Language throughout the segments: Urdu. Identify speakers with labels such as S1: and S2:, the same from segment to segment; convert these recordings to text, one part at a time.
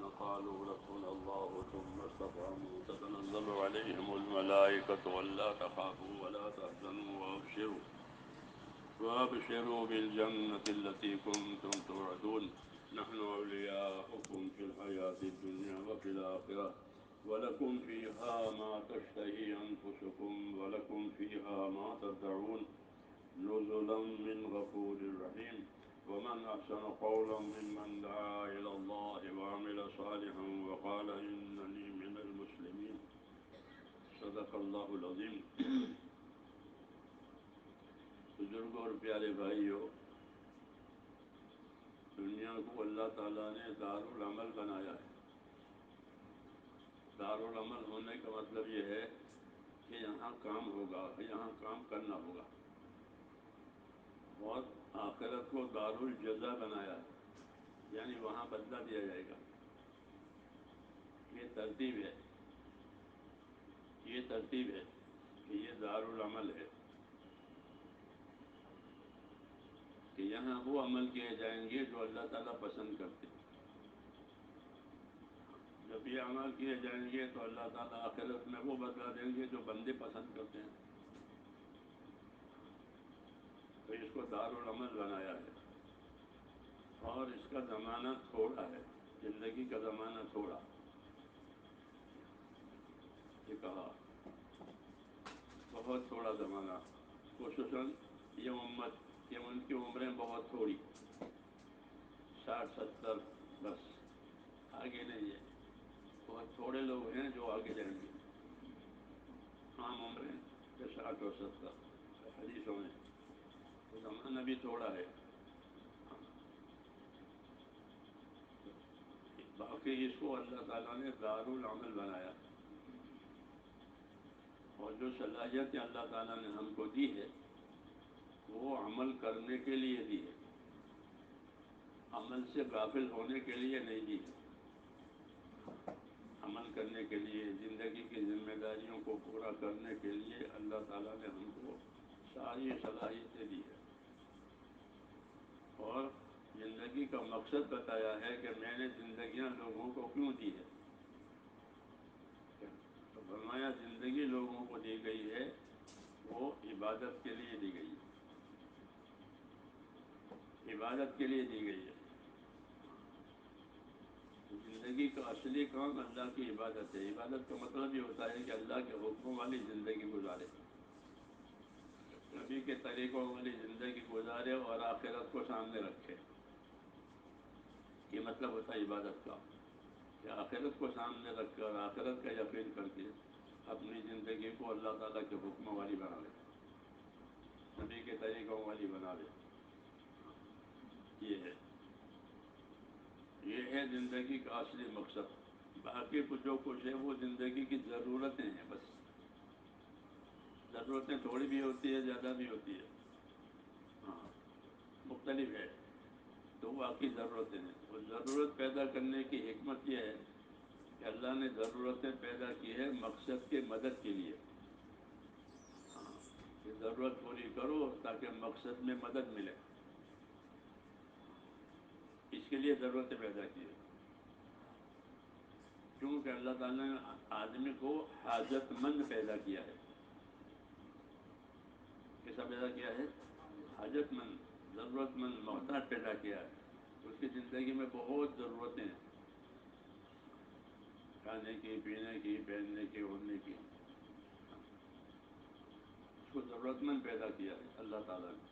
S1: قالوا ربنا الله ثم استقاموا تتنزل عليهم الملائكة ألا تخافوا ولا تحزنوا وابشروا بالجنة التي كنتم توعدون نحن أولياؤكم في الحياة الدنيا وفي الآخرة ولكم فيها ما تشتهي أنفسكم ولكم فيها ما تدعون نزلا من غفور رحيم ومن أحسن قولا ممن دعا إلى الله وعمل صالحا وقال إنني من المسلمين صدق اللہ العظیم. بزرگوں اور پیارے بھائیوں، دنیا کو اللہ تعالیٰ نے دارالعمل بنایا ہے. دارالعمل ہونے کا مطلب یہ ہے کہ یہاں کام ہوگا، یہاں کام کرنا ہوگا. اور آخرت کو دارالجزا بنایا ہے، یعنی وہاں بدلہ دیا جائے گا. یہ ترتیب ہے کہ یہ دارالعمل ہے، کہ یہاں وہ عمل کیے جائیں گے جو اللہ تعالیٰ پسند کرتے ہیں. جب یہ عمل کیے جائیں گے تو اللہ تعالیٰ آخرت میں وہ بدلہ دیں گے جو بندے پسند کرتے ہیں. تو اس کو دارالعمل بنایا ہے، اور اس کا زمانہ تھوڑا ہے، زندگی کا زمانہ تھوڑا. یہ کہا بہت تھوڑا زمانہ، خصوصاً یہ امت کہ ان کی عمریں بہت تھوڑی، 60-70، بس آگے نہیں ہے. بہت تھوڑے لوگ ہیں جو آگے جائیں گے. عام عمریں 60 اور 70 حدیثوں میں. تو زمانہ بھی تھوڑا ہے. باقی اس کو اللہ تعالیٰ نے دارالعمل بنایا، اور جو صلاحیتیں اللہ تعالیٰ نے ہم کو دی ہے وہ عمل کرنے کے لیے دی ہے، عمل سے غافل ہونے کے لیے نہیں دی ہے. عمل کرنے کے لیے، زندگی کی ذمہ داریوں کو پورا کرنے کے لیے اللہ تعالیٰ نے ہم کو ساری صلاحیتیں دی ہے، اور زندگی کا مقصد بتایا ہے کہ میں نے زندگیاں لوگوں کو کیوں دی ہے. تو فرمایا زندگی لوگوں کو دی گئی ہے وہ عبادت کے لیے دی گئی ہے، عبادت کے لیے دی گئی ہے. زندگی کا اصلی کام اللہ کی عبادت ہے. عبادت کا مطلب یہ ہوتا ہے کہ اللہ کے حکموں والی زندگی گزارے، نبی کے طریقوں والی زندگی گزارے، اور آخرت کو سامنے رکھے. یہ مطلب ہوتا ہے عبادت کا، کہ آخرت کو سامنے رکھ کر، آخرت کا یقین کر کے اپنی زندگی کو اللہ تعالیٰ کے حکموں والی بنا لے، نبی کے طریقوں والی بنا لے. یہ ہے زندگی کا اصلی مقصد. باقی جو کچھ ہے وہ زندگی کی ضرورتیں ہیں، بس. ضرورتیں تھوڑی بھی ہوتی ہے، زیادہ بھی ہوتی ہے، ہاں مختلف ہے. تو واقعی ضرورتیں ہیں. اور ضرورت پیدا کرنے کی حکمت یہ ہے کہ اللہ نے ضرورتیں پیدا کی ہے مقصد کے مدد کے لیے. ہاں، کہ ضرورت پوری کرو تاکہ مقصد میں مدد ملے، اس کے لیے ضرورتیں پیدا کی ہے. کیونکہ اللہ تعالیٰ نے آدمی کو حاجت مند پیدا کیا ہے. کیسا پیدا کیا ہے؟ حاجت مند، ضرورت مند، محتاج پیدا کیا ہے. اس کی زندگی میں بہت ضرورتیں ہیں، کھانے کی، پینے کی، پہننے کی، اوڑھنے کی. اس کو ضرورت مند پیدا کیا ہے اللہ تعالیٰ نے.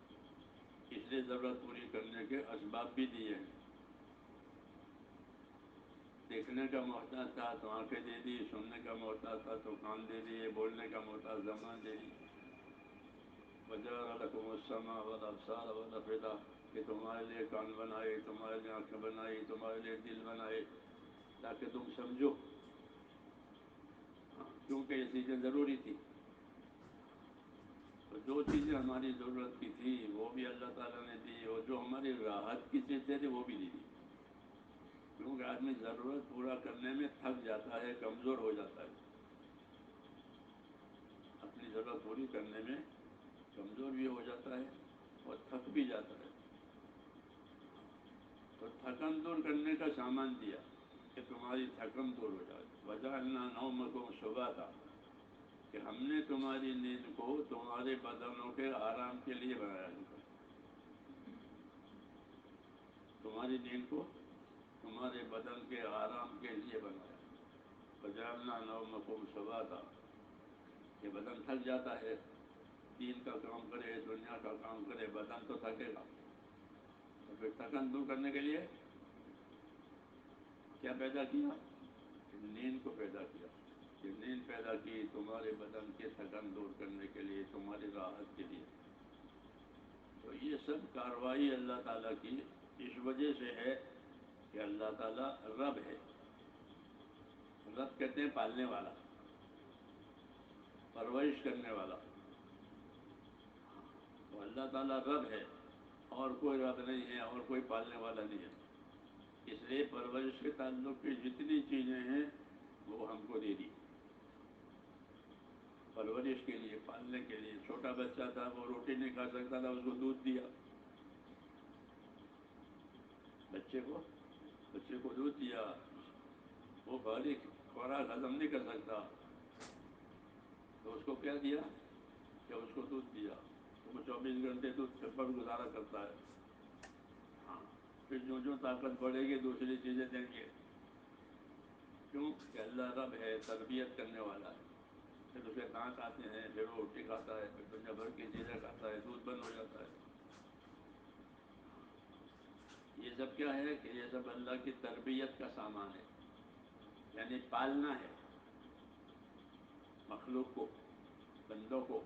S1: اس لیے ضرورت پوری کرنے کے اسباب بھی دیے ہیں. دیکھنے کا محتاج تھا تو آنکھیں دے دی، سننے کا محتاج تھا تو کان دے دیے، بولنے کا محتاج زبان دے دی. وَجَعَلَ لَكُمُ السَّمْعَ وَالْأَبْصَارَ وَالْأَفْئِدَةَ، کہ تمہارے لیے کان بنائے، تمہارے لیے آنکھیں بنائی، تمہارے لیے دل بنائے تاکہ تم سمجھو. کیونکہ یہ چیزیں ضروری تھی. تو جو چیزیں ہماری ضرورت کی تھی وہ بھی اللہ تعالیٰ نے دی، اور جو ہماری راحت کی چیزیں تھی وہ بھی دی. کیونکہ آدمی ضرورت پورا کرنے میں تھک جاتا ہے، کمزور ہو جاتا ہے. اپنی ضرورت پوری کرنے میں کمزور بھی ہو جاتا ہے اور تھک بھی جاتا ہے. تو تھکن دور کرنے کا سامان دیا. کہ تمہاری تھکن دور ہو جائے. وجعلنا نومکم سباتا، کہ ہم نے تمہاری نیند کو تمہارے بدنوں کے آرام کے لیے بنایا ہے. تمہاری نیند کو تمہارے بدن کے آرام کے لیے بنایا. وجعلنا نومکم سباتا، کہ بدن تھک جاتا ہے، دین کا کام کرے، دنیا کا کام کرے، بدن تو تھکے گا. تو پھر تھکن دور کرنے کے لیے کیا پیدا کیا؟ نیند کو پیدا کیا. کہ نیند پیدا کی تمہارے بدن کے تھکن دور کرنے کے لیے، تمہاری راحت کے لیے. تو یہ سب کارروائی اللہ تعالیٰ کی اس وجہ سے ہے کہ اللہ تعالیٰ رب ہے. رب کہتے ہیں پالنے والا، پرورش کرنے والا. تو اللہ تعالیٰ رب ہے، اور کوئی رب نہیں ہے، اور کوئی پالنے والا نہیں ہے. اس لیے پرورش کے تعلق کی جتنی چیزیں ہیں وہ ہم کو دے دی پرورش کے لیے، پالنے کے لیے. چھوٹا بچہ تھا، وہ روٹی نہیں کھا سکتا تھا، اس کو دودھ دیا. بچے کو دودھ دیا. وہ بھاری خوراک ہضم نہیں کر سکتا، تو اس کو کیا دیا؟ کہ اس کو دودھ دیا. تو وہ 24 گھنٹے دودھ پر گزارا کرتا ہے. ہاں، پھر جو طاقت بڑھے گی دوسری چیزیں دیں گے. کیوں؟ کہ اللہ رب ہے، تربیت کرنے والا ہے. پھر اس کے دانت آتے ہیں، پھر وہ روٹی کھاتا ہے، پھر دنیا بھر کی چیزیں کھاتا ہے، دودھ بند ہو جاتا ہے. یہ سب کیا ہے؟ کہ یہ سب اللہ کی تربیت کا سامان ہے. یعنی پالنا ہے مخلوق کو، بندوں کو.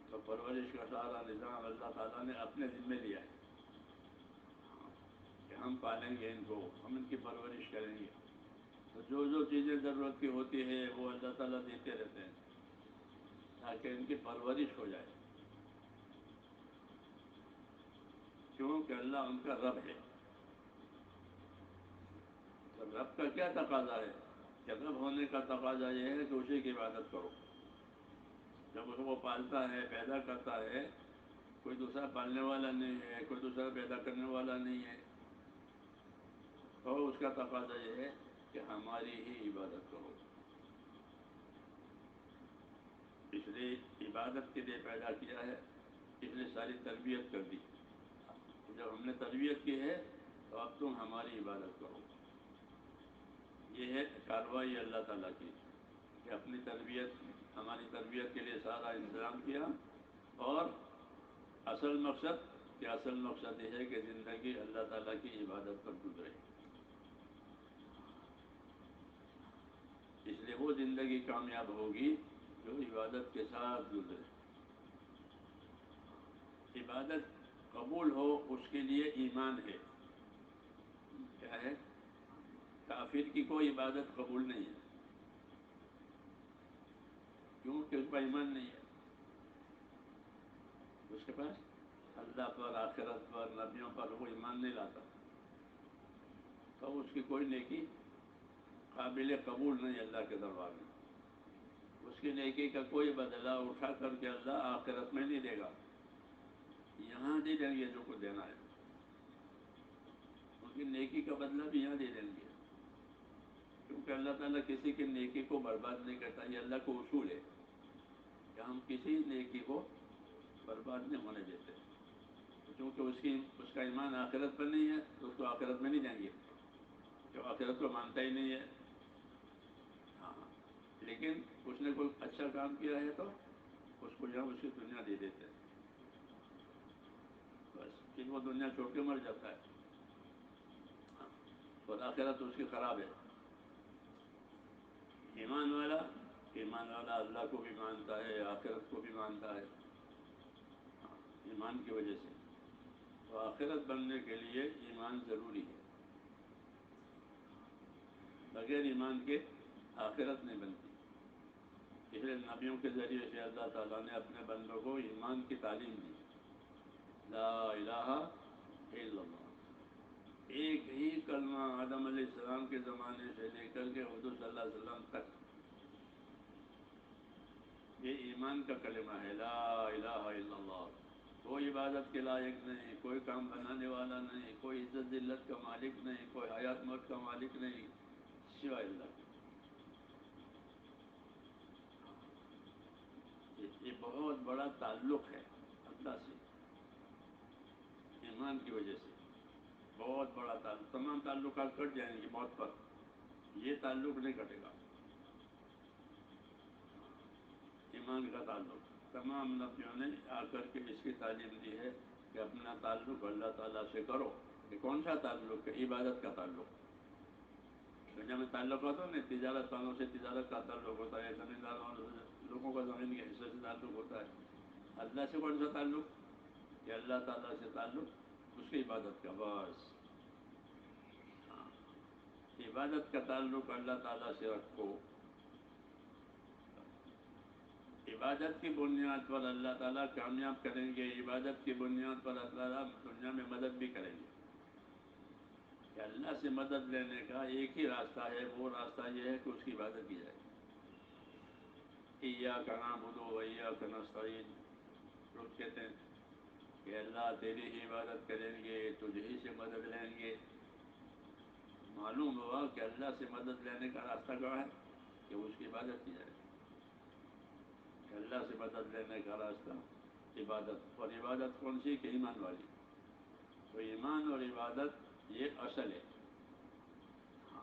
S1: تو پرورش کا سارا نظام اللہ تعالیٰ نے اپنے ذمے لیا ہے کہ ہم پالیں گے ان کو، ہم ان کی پرورش کریں گے. تو جو چیزیں ضرورت کی ہوتی ہے وہ اللہ تعالیٰ دیتے رہتے ہیں تاکہ ان کی پرورش ہو جائے. کیوں؟ کہ اللہ ان کا رب ہے. تو رب کا کیا تقاضا ہے؟ کہ رب ہونے کا تقاضا یہ ہے کہ اسی کی عبادت کرو. جب اس کو پالتا ہے، پیدا کرتا ہے، کوئی دوسرا پالنے والا نہیں ہے، کوئی دوسرا پیدا کرنے والا نہیں ہے، تو اس کا تقاضا یہ ہے کہ ہماری ہی عبادت کرو. اس لیے عبادت کے لیے پیدا کیا ہے، اس لیے ساری تربیت کر دی. جب ہم نے تربیت کی ہے تو اب تم ہماری عبادت کرو. یہ ہے کارروائی اللہ تعالیٰ کی کہ اپنی تربیت، ہماری تربیت کے لیے سارا انتظام کیا. اور اصل مقصد یہ ہے کہ زندگی اللہ تعالیٰ کی عبادت پر گزرے. اس لیے وہ زندگی کامیاب ہوگی جو عبادت کے ساتھ گزرے. عبادت قبول ہو اس کے لیے ایمان ہے. کیا ہے؟ کافر کی کوئی عبادت قبول نہیں ہے. کیوں؟ کہ اس کا ایمان نہیں ہے. اس کے پاس اللہ پر، آخرت پر، نبیوں پر وہ ایمان نہیں لاتا، تو اس کی کوئی نیکی قابل قبول نہیں اللہ کے دربار میں. اس کی نیکی کا کوئی بدلہ اٹھا کر کے اللہ آخرت میں نہیں دے گا. یہاں دے دیں گے جو کچھ دینا ہے، ان کی نیکی کا بدلہ بھی یہاں دے دیں گے. کیونکہ اللہ تعالیٰ کسی کی نیکی کو برباد نہیں کرتا. یہ اللہ کو اصول ہے کہ ہم کسی نیکی کو برباد نہیں ہونے دیتے. کیونکہ اس کا ایمان آخرت پر نہیں ہے تو اس کو آخرت میں نہیں دیں گے، کہ آخرت کو مانتا ہی نہیں ہے. ہاں، لیکن اس نے کوئی اچھا کام کیا ہے تو اس کو یہاں اس کی دنیا دے دیتے ہیں. بس پھر وہ دنیا چھوڑ کے مر جاتا ہے. ہاں، اور آخرت اس کی خراب ہے. ایمان والا اللہ کو بھی مانتا ہے، آخرت کو بھی مانتا ہے. ہاں، ایمان کی وجہ سے. تو آخرت بننے کے لیے ایمان ضروری ہے. بغیر ایمان کے آخرت نہیں بنتی. اس لیے نبیوں کے ذریعے سے اللہ تعالیٰ نے اپنے بندوں کو ایمان کی تعلیم دی. لا الہ الا اللہ. ایک ہی کلمہ آدم علیہ السلام کے زمانے سے لے کر کے حضور صلی اللہ علیہ وسلم تک، یہ ایمان کا کلمہ ہے. لا الہ الا اللہ. کوئی عبادت کے لائق نہیں، کوئی کام بنانے والا نہیں، کوئی عزت ذلت کا مالک نہیں، کوئی حیات موت کا مالک نہیں، سوائے اللہ کے۔ یہ بہت بڑا تعلق ہے اللہ سے، ایمان کی وجہ سے بہت بڑا تعلق۔ تمام تعلقات کٹ جائیں گے موت پر، یہ تعلق نہیں کٹے گا، ایمان کا تعلق۔ تمام نبیوں نے آ کر کے اس کی تعلیم دی ہے کہ اپنا تعلق اللہ تعالیٰ سے کرو۔ کہ کون سا تعلق ہے؟ عبادت کا تعلق۔ دنیا میں تعلقات ہو نا، تجارت والوں سے تجارت کا تعلق ہوتا ہے، زمیندار والوں سے، لوگوں کا زمین کے حصے سے تعلق ہوتا ہے۔ اللہ سے کون سا تعلق؟ کہ اللہ تعالیٰ سے تعلق اس کی عبادت کا، بس۔ ہاں، عبادت کا تعلق اللہ تعالیٰ سے رکھو۔ عبادت کی بنیاد پر اللہ تعالیٰ کامیاب کریں گے، عبادت کی بنیاد پر اللہ تعالیٰ دنیا میں مدد بھی کریں گے۔ کہ اللہ سے مدد لینے کا ایک ہی راستہ ہے، وہ راستہ یہ ہے کہ اس کی عبادت کی جائے۔ ایاک نعبد و ایاک نستعین، لوگ کہتے ہیں کہ اللہ تیری ہی عبادت کریں گے، تجھ ہی سے مدد لیں گے۔ معلوم ہوا کہ اللہ سے مدد لینے کا راستہ کیا ہے؟ کہ اس کی عبادت کی جائے۔ کہ اللہ سے مدد لینے کا راستہ عبادت، اور عبادت کون سی؟ کہ ایمان والی۔ تو ایمان اور عبادت یہ اصل ہے۔ ہاں،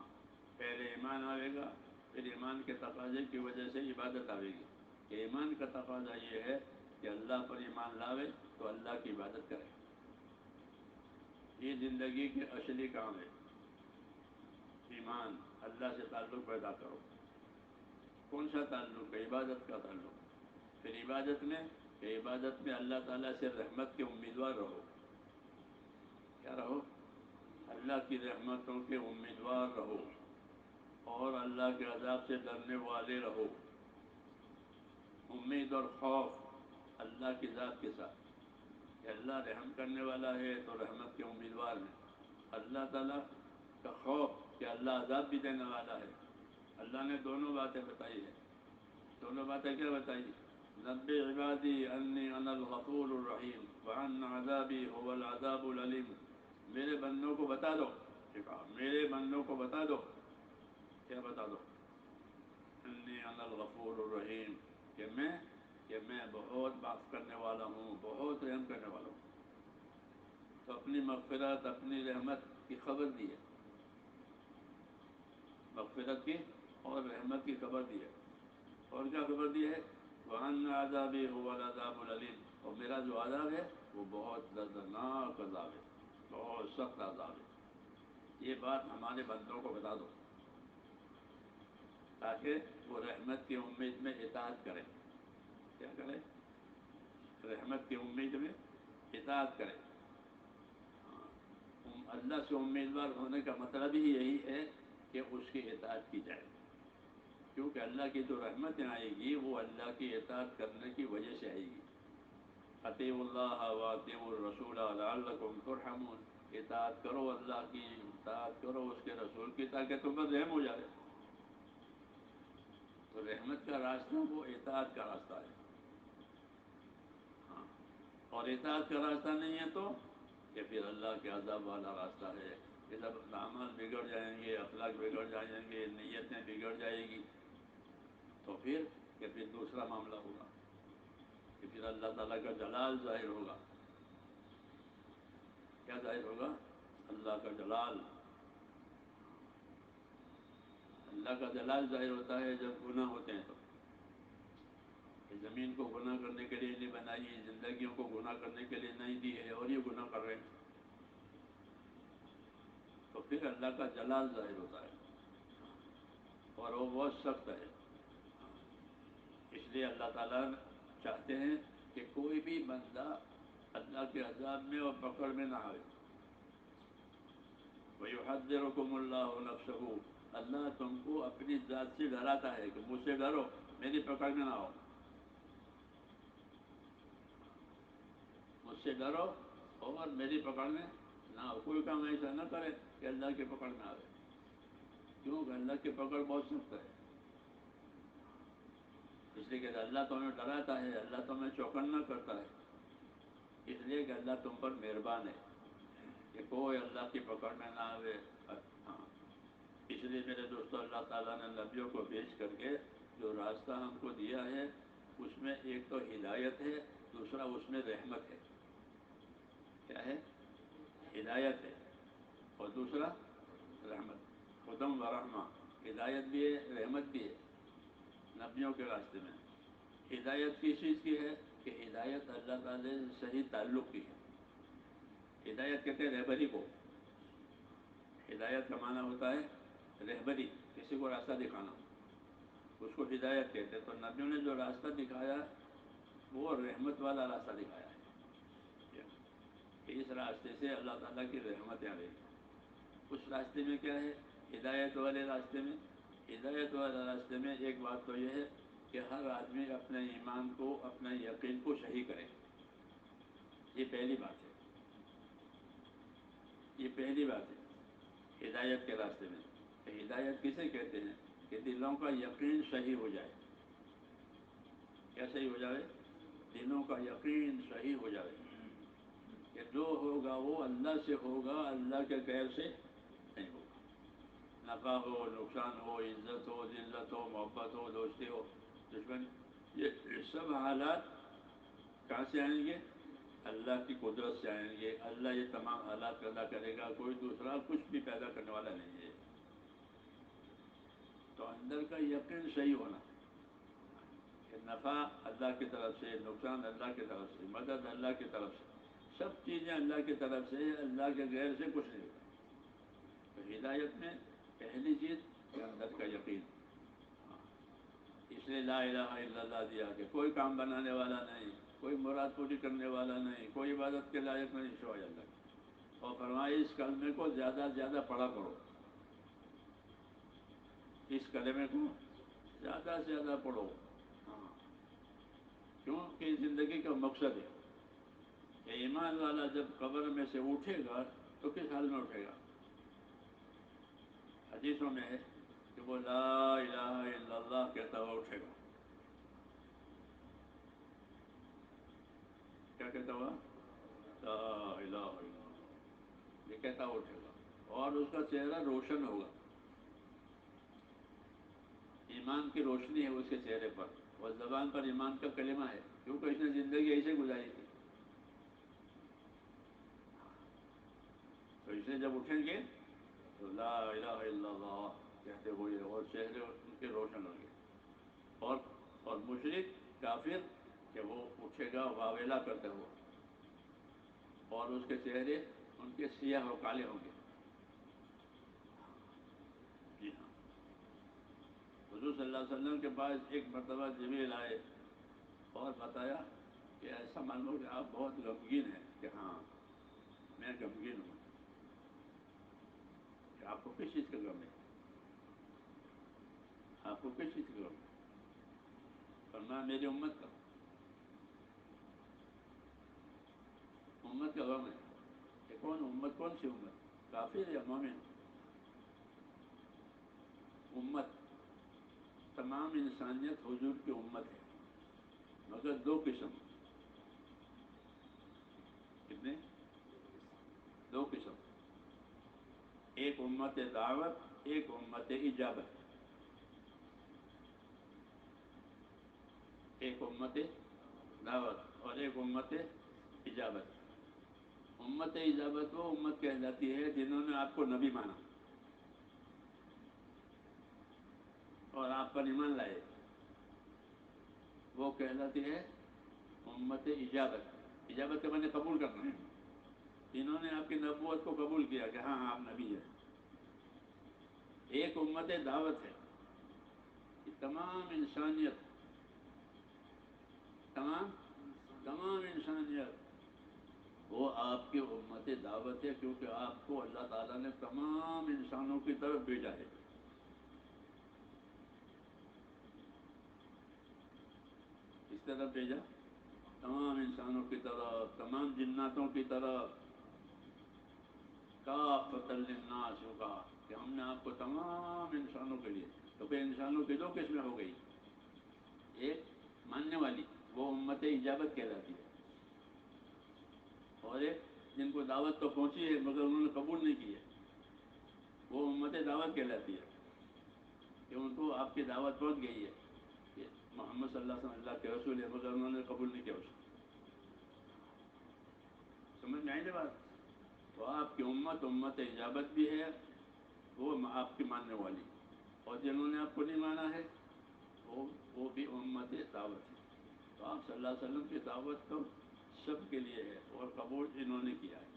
S1: پہلے ایمان آئے گا، پھر ایمان کے تقاضے کی وجہ سے عبادت آئے گی۔ کہ ایمان کا تقاضا یہ ہے کہ اللہ پر ایمان لاوے تو اللہ کی عبادت کرے۔ یہ زندگی کے اصلی کام ہے۔ ایمان، اللہ سے تعلق پیدا کرو۔ کون سا تعلق ہے؟ عبادت کا تعلق۔ پھر عبادت میں، کہ عبادت میں اللہ تعالیٰ سے رحمت کے امیدوار رہو۔ کیا رہو؟ اللہ کی رحمتوں کے امیدوار رہو، اور اللہ کے عذاب سے ڈرنے والے رہو۔ امید اور خوف اللہ کی ذات کے ساتھ، کہ اللہ رحم کرنے والا ہے تو رحمت کے امیدوار ہیں۔ اللہ تعالیٰ کا خوف کہ اللہ عذاب بھی دینے والا ہے۔ اللہ نے دونوں باتیں بتائی ہیں۔ دونوں باتیں کیا بتائی؟ نبی عبادی انی انا الغفور الرحیم وان عذابی هو العذاب العلیم۔ میرے بندوں کو بتا دو، کہا میرے بندوں کو بتا دو، کیا بتا دو؟ انی انا الغفور الرحیم، کہ میں بہت معاف کرنے والا ہوں، بہت رحم کرنے والا ہوں۔ تو اپنی مغفرت، اپنی رحمت کی خبر دی ہے، مغفرت کی اور رحمت کی خبر دی ہے۔ اور کیا خبر دی ہے؟ وَأَنَّ عَذَابِي هُوَ الْعَذَابُ الْأَلِيمُ، اور میرا جو عذاب ہے وہ بہت دردناک عذاب ہے، بہت سخت عذاب ہے۔ یہ بات ہمارے بندوں کو بتا دو، تاکہ وہ رحمت کی امید میں اطاعت کریں۔ کیا کریں؟ رحمت کی امید میں اطاعت کریں۔ اللہ سے امیدوار ہونے کا مطلب ہی یہی ہے کہ اس کی اطاعت کی جائے، کیونکہ اللہ کی جو رحمتیں آئے گی وہ اللہ کی اطاعت کرنے کی وجہ سے آئے گی۔ اطیعوا اللہ واطیعوا الرسول لعلکم ترحمون، اطاعت کرو اللہ کی، اطاعت کرو اس کے رسول کی، تاکہ تم پر رحم ہو جائے۔ تو رحمت کا راستہ وہ اطاعت کا راستہ ہے۔ ہاں، اور اطاعت کا راستہ نہیں ہے تو کہ پھر اللہ کے عذاب والا راستہ ہے، کہ جب اعمال بگڑ جائیں گے، اخلاق بگڑ جائیں گے، نیتیں بگڑ جائے گی، تو پھر دوسرا معاملہ ہوگا کہ پھر اللہ تعالیٰ کا جلال ظاہر ہوگا۔ کیا ظاہر ہوگا؟ اللہ کا جلال۔ اللہ کا جلال ظاہر ہوتا ہے جب گناہ ہوتے ہیں تو، کہ زمین کو گناہ کرنے کے لیے نہیں بنائی، زندگیوں کو گناہ کرنے کے لیے نہیں دی ہے، اور یہ گناہ کر رہے ہیں، تو پھر اللہ کا جلال ظاہر ہوتا ہے، اور وہ بہت سخت ہے۔ اس لیے اللہ تعالیٰ چاہتے ہیں کہ کوئی بھی بندہ اللہ کے عذاب میں اور پکڑ میں نہ آئے۔ وَيُحَذِّرُكُمُ اللَّهُ نَفْسَهُ، اللہ تم کو اپنی ذات سے ڈراتا ہے کہ مجھ سے ڈرو، میری پکڑ میں نہ آؤ، مجھ سے ڈرو اور میری پکڑ میں نہ آؤ۔ کوئی کام ایسا نہ کرے کہ اللہ کی پکڑ میں آئے، کیونکہ اللہ کی پکڑ بہت سخت ہے۔ اس لیے کہ اللہ تمہیں ڈراتا ہے، اللہ تمہیں چوکنا کرتا ہے، اس لیے کہ اللہ تم پر مہربان ہے کہ کوئی اللہ کی پکڑ میں نہ آوے۔ ہاں، اس لیے میرے دوستوں اللہ تعالیٰ نے نبیوں کو بھیج کر کے جو راستہ ہم کو دیا ہے اس میں ایک تو ہدایت ہے، دوسرا اس میں رحمت ہے. کیا ہے؟ ہدایت ہے اور دوسرا رحمت. خدم و رحمہ، ہدایت بھی ہے رحمت بھی ہے نبیوں کے راستے میں. ہدایت کس چیز کی ہے؟ کہ ہدایت اللہ تعالی سے صحیح تعلق کی ہے. ہدایت کہتے ہیں رہبری کو. ہدایت کا معنی ہوتا ہے رہبری، کسی کو راستہ دکھانا، اس کو ہدایت کہتے ہیں. تو نبیوں نے جو راستہ دکھایا وہ رحمت والا راستہ دکھایا ہے کہ اس راستے سے اللہ تعالیٰ کی رحمتیں آ رہی ہیں. اس راستے میں کیا ہے؟ ہدایت والے راستے میں، ہدایت والے راستے میں ایک بات تو یہ ہے کہ ہر آدمی اپنے ایمان کو، اپنے یقین کو صحیح کرے. یہ پہلی بات ہے، یہ پہلی بات ہے ہدایت کے راستے میں. کہ ہدایت کسے کہتے ہیں؟ کہ دلوں کا یقین صحیح ہو جائے. کیا صحیح ہو جائے؟ دلوں کا یقین صحیح ہو جائے کہ جو ہوگا وہ اللہ سے ہوگا، اللہ کے غیر سے نہیں ہوگا. نفع ہو، نقصان ہو، عزت ہو، ذلت ہو، محبت ہو، دوستی ہو، دشمن، یہ سب حالات کہاں سے آئیں گے؟ اللہ کی قدرت سے آئیں گے. اللہ یہ تمام حالات پیدا کرے گا، کوئی دوسرا کچھ بھی پیدا کرنے والا نہیں ہے. تو اندر کا یقین صحیح ہونا کہ نفع اللہ کی طرف سے، نقصان اللہ کی طرف سے، مدد اللہ کی طرف سے، سب چیزیں اللہ کی طرف سے، اللہ کے غیر سے کچھ نہیں ہوگا. تو ہدایت میں پہلی چیز کہ اندر کا یقین. اس لیے لا الہ الا اللہ دیا کہ کوئی کام بنانے والا نہیں، کوئی مراد پوری کرنے والا نہیں، کوئی عبادت کے لائق نہیں سوائے اللہ کی. اور فرمائے اس کلمے کو زیادہ سے زیادہ پڑھا کرو. اس کلمے کو زیادہ سے زیادہ پڑھو. ہاں، کیونکہ زندگی کا مقصد ہے کہ ایمان والا جب قبر میں سے اٹھے گا تو کس حال میں اٹھے گا؟ حدیثوں میں ہے کہ وہ لا الہ الا اللہ کہتا ہوا اٹھے گا. کیا کہتا ہوا؟ لا الہ الا اللہ، یہ کہتا ہوا اٹھے گا اور اس کا چہرہ روشن ہوگا. ایمان کی روشنی ہے اس کے چہرے پر اور زبان پر ایمان کا کلمہ ہے، کیونکہ اس نے زندگی ایسے گزاری تھی. تو اس لیے جب اٹھیں گے تو لا الہ الا اللہ کہتے ہوئے اور چہرے ان کے روشن ہوں گے. اور مشرک کافر کہ وہ اٹھے گا واویلا کرتے ہوا اور اس کے چہرے ان کے سیاہ و کالے ہوں گے. جی ہاں، حضور صلی اللہ علیہ وسلم کے پاس ایک مرتبہ جبریل آئے اور بتایا کہ ایسا معلوم کہ آپ بہت غمگین ہیں. کہ ہاں میں غمگین ہوں. کہ آپ کو کس چیز کا غم ہے؟ آپ کو کس چیز کا غم ہے؟ فرمایا میری امت کا. امت کا غم ہے. کہ کون امت؟ کون سی امت؟ کافر یا مومن؟ امت تمام انسانیت حضور کی امت ہے، مگر دو قسم. کتنے؟ دو قسم. ایک امت دعوت، ایک امت اجابت. ایک امت دعوت اور ایک امت اجابت. امت اجابت وہ امت کہلاتی ہے جنہوں نے آپ کو نبی مانا اور آپ پر ایمان لائے. وہ کہلاتی ہے امت اجابت. اجابت کے معنی قبول کرنا. انہوں نے آپ کی نبوت کو قبول کیا کہ ہاں آپ نبی ہیں. ایک امت دعوت ہے کہ تمام انسانیت، تمام انسانیت وہ آپ کی امت دعوت ہے، کیونکہ آپ کو اللہ تعالیٰ نے تمام انسانوں کی طرف بھیجا ہے. اس طرف بھیجا تمام انسانوں کی طرف، تمام جناتوں کی طرف. کافۃ للناس کا کہ ہم نے آپ کو تمام انسانوں کے لیے. تو پھر انسانوں کی دو قسمیں ہو گئی. ایک ماننے والی وہ امت اجابت کہلاتی ہے، اور ایک جن کو دعوت تو پہنچی ہے مگر انہوں نے قبول نہیں کی ہے وہ امت دعوت کہلاتی ہے. کہ ان کو آپ کی دعوت پہنچ گئی ہے کہ محمد صلی اللہ علیہ وسلم اللہ کے رسول ہے، مگر انہوں نے قبول نہیں کیا اس کو. سمجھ میں آئی نا بات؟ تو آپ کی امت اجابت بھی ہے، وہ آپ کی ماننے والی، اور جنہوں نے آپ کو نہیں مانا ہے وہ بھی امت دعوت ہے. تو آپ صلی اللہ علیہ وسلم کی دعوت تو سب کے لیے ہے، اور قبول انہوں نے کیا ہے.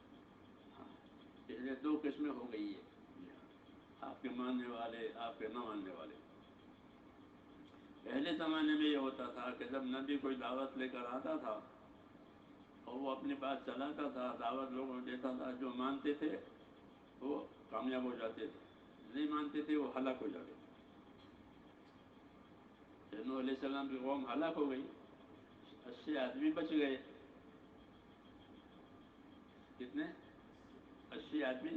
S1: ہاں، اس لیے دو قسمیں ہو گئی ہے. جی ہاں، آپ کے ماننے والے، آپ کے نہ ماننے والے. پہلے زمانے میں یہ ہوتا تھا کہ جب نبی کوئی دعوت لے کر آتا تھا اور وہ اپنی بات چلاتا تھا، دعوت لوگوں کو دیتا تھا، جو مانتے تھے وہ کامیاب ہو جاتے تھے، نہیں مانتے تھے وہ ہلاک ہو جاتے تھے. نوح علیہ السلام کی قوم ہلاک ہو گئی، 80 آدمی بچ گئے. کتنے؟ 80 آدمی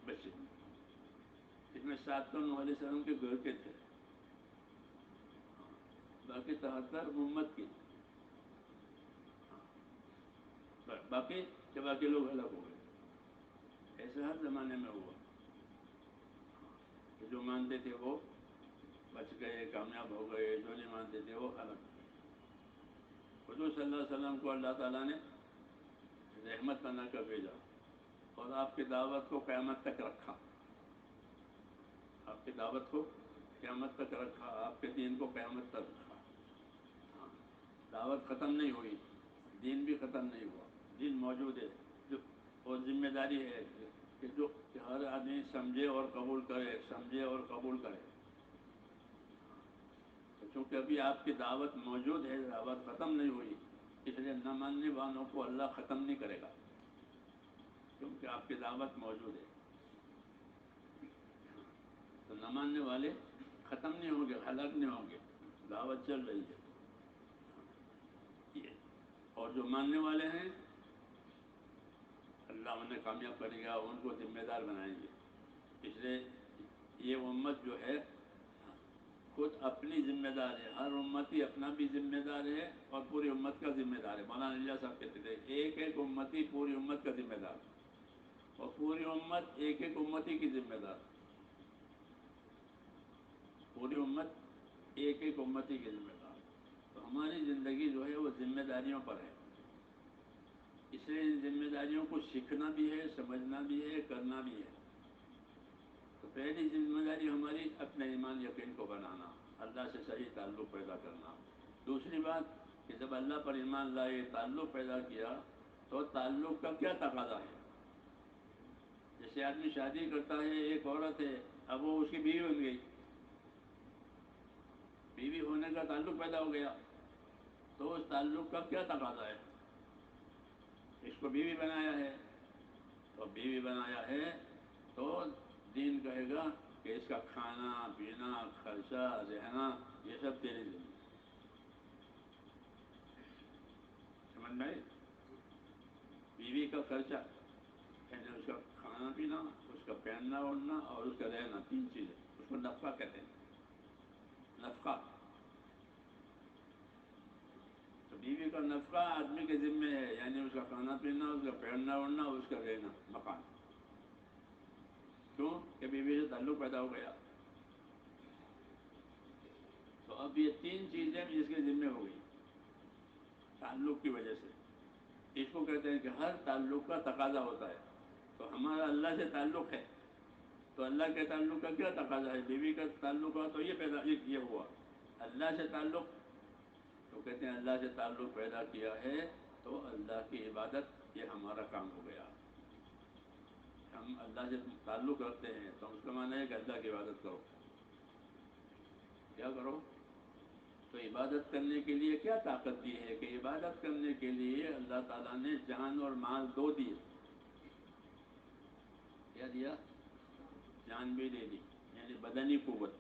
S1: بچے، اس میں 7 تو نوح علیہ السلام کے گھر کے تھے، باقی 73 امت کے. باقی کہ باقی لوگ ہلاک ہو گئے. ایسا ہر زمانے میں ہوا کہ جو مانتے تھے وہ بچ گئے، کامیاب ہو گئے، جو نہیں مانتے تھے وہ ہلاک. حضور صلی اللہ علیہ وسلم کو اللہ تعالیٰ نے رحمت بنا کر بھیجا اور آپ کی دعوت کو قیامت تک رکھا. آپ کی دعوت کو قیامت تک رکھا، آپ کے دین کو قیامت تک رکھا. ہاں، دعوت ختم نہیں ہوئی، دین بھی ختم نہیں ہوا، دین موجود ہے. اور ذمہ داری ہے کہ جو کہ ہر آدمی سمجھے اور قبول کرے، سمجھے اور قبول کرے. چونکہ ابھی آپ کی دعوت موجود ہے، دعوت ختم نہیں ہوئی، اس لیے نہ ماننے والوں کو اللہ ختم نہیں کرے گا، کیونکہ آپ کی دعوت موجود ہے. تو نہ ماننے والے ختم نہیں ہوں گے، ہلاک نہیں ہوں گے، دعوت چل رہی ہے. اور جو ماننے والے ہیں اللہ انہیں کامیاب کرے گا، ان کو ذمہ دار بنائیں گے. اس لیے یہ امت جو ہے خود اپنی ذمہ دار ہے، ہر امتی اپنا بھی ذمہ دار ہے اور پوری امت کا ذمہ دار ہے. مولانا اللہ صاحب کہتے تھے ایک ایک امتی پوری امت کا ذمہ دار، اور پوری امت ایک ایک امتی کی ذمہ دار. پوری امت ایک ایک امتی کی ذمہ دار. تو ہماری زندگی جو ہے وہ ذمہ داریوں پر ہے. اس لیے ان ذمہ داریوں کو سیکھنا بھی ہے، سمجھنا بھی ہے، کرنا بھی ہے. تو پہلی ذمہ داری ہماری اپنے ایمان یقین کو بنانا، اللہ سے صحیح تعلق پیدا کرنا. دوسری بات کہ جب اللہ پر ایمان لائے، تعلق پیدا کیا، تو تعلق کا کیا تقاضا ہے. جیسے آدمی شادی کرتا ہے، ایک عورت ہے، اب وہ اس کی بیوی بن گئی، بیوی ہونے کا تعلق پیدا ہو گیا، تو اس تعلق کا کیا تقاضا ہے. اس کو بیوی بنایا ہے، تو بیوی بنایا ہے تو دین کہے گا کہ اس کا کھانا پینا، خرچہ، رہنا، یہ سب تیرے ذمہ. سمجھ میں آئی؟ بیوی کا خرچہ یعنی اس کا کھانا پینا، اس کا پہننا اوڑھنا اور اس کا رہنا، 3 چیزیں. اس کو نفقہ کہتے ہیں، نفقہ. تو بیوی کا نفقہ آدمی کے ذمہ ہے، یعنی اس کا کھانا پینا، اس کا پہننا اوڑھنا، اس کا رہنا، مکان. کیوں کہ بیوی سے تعلق پیدا ہو گیا. تو اب یہ 3 چیزیں اس کے ذمہ ہو گئی تعلق کی وجہ سے. اس کو کہتے ہیں کہ ہر تعلق کا تقاضا ہوتا ہے. تو ہمارا اللہ سے تعلق ہے، تو اللہ کے تعلق کا کیا تقاضا ہے. بیوی کا تعلق ہوا تو یہ ہوا. اللہ سے تعلق، تو کہتے ہیں اللہ سے تعلق پیدا کیا ہے تو اللہ کی عبادت یہ ہمارا کام ہو گیا. ہم اللہ سے تعلق رکھتے ہیں تو اس کا معنی ہے کہ اللہ کی عبادت کرو. کیا کرو؟ تو عبادت کرنے کے لیے کیا طاقت دی ہے کہ عبادت کرنے کے لیے اللہ تعالیٰ نے جان اور مال دو دیے. کیا دیا؟ جان بھی دے دی، یعنی بدنی قوت،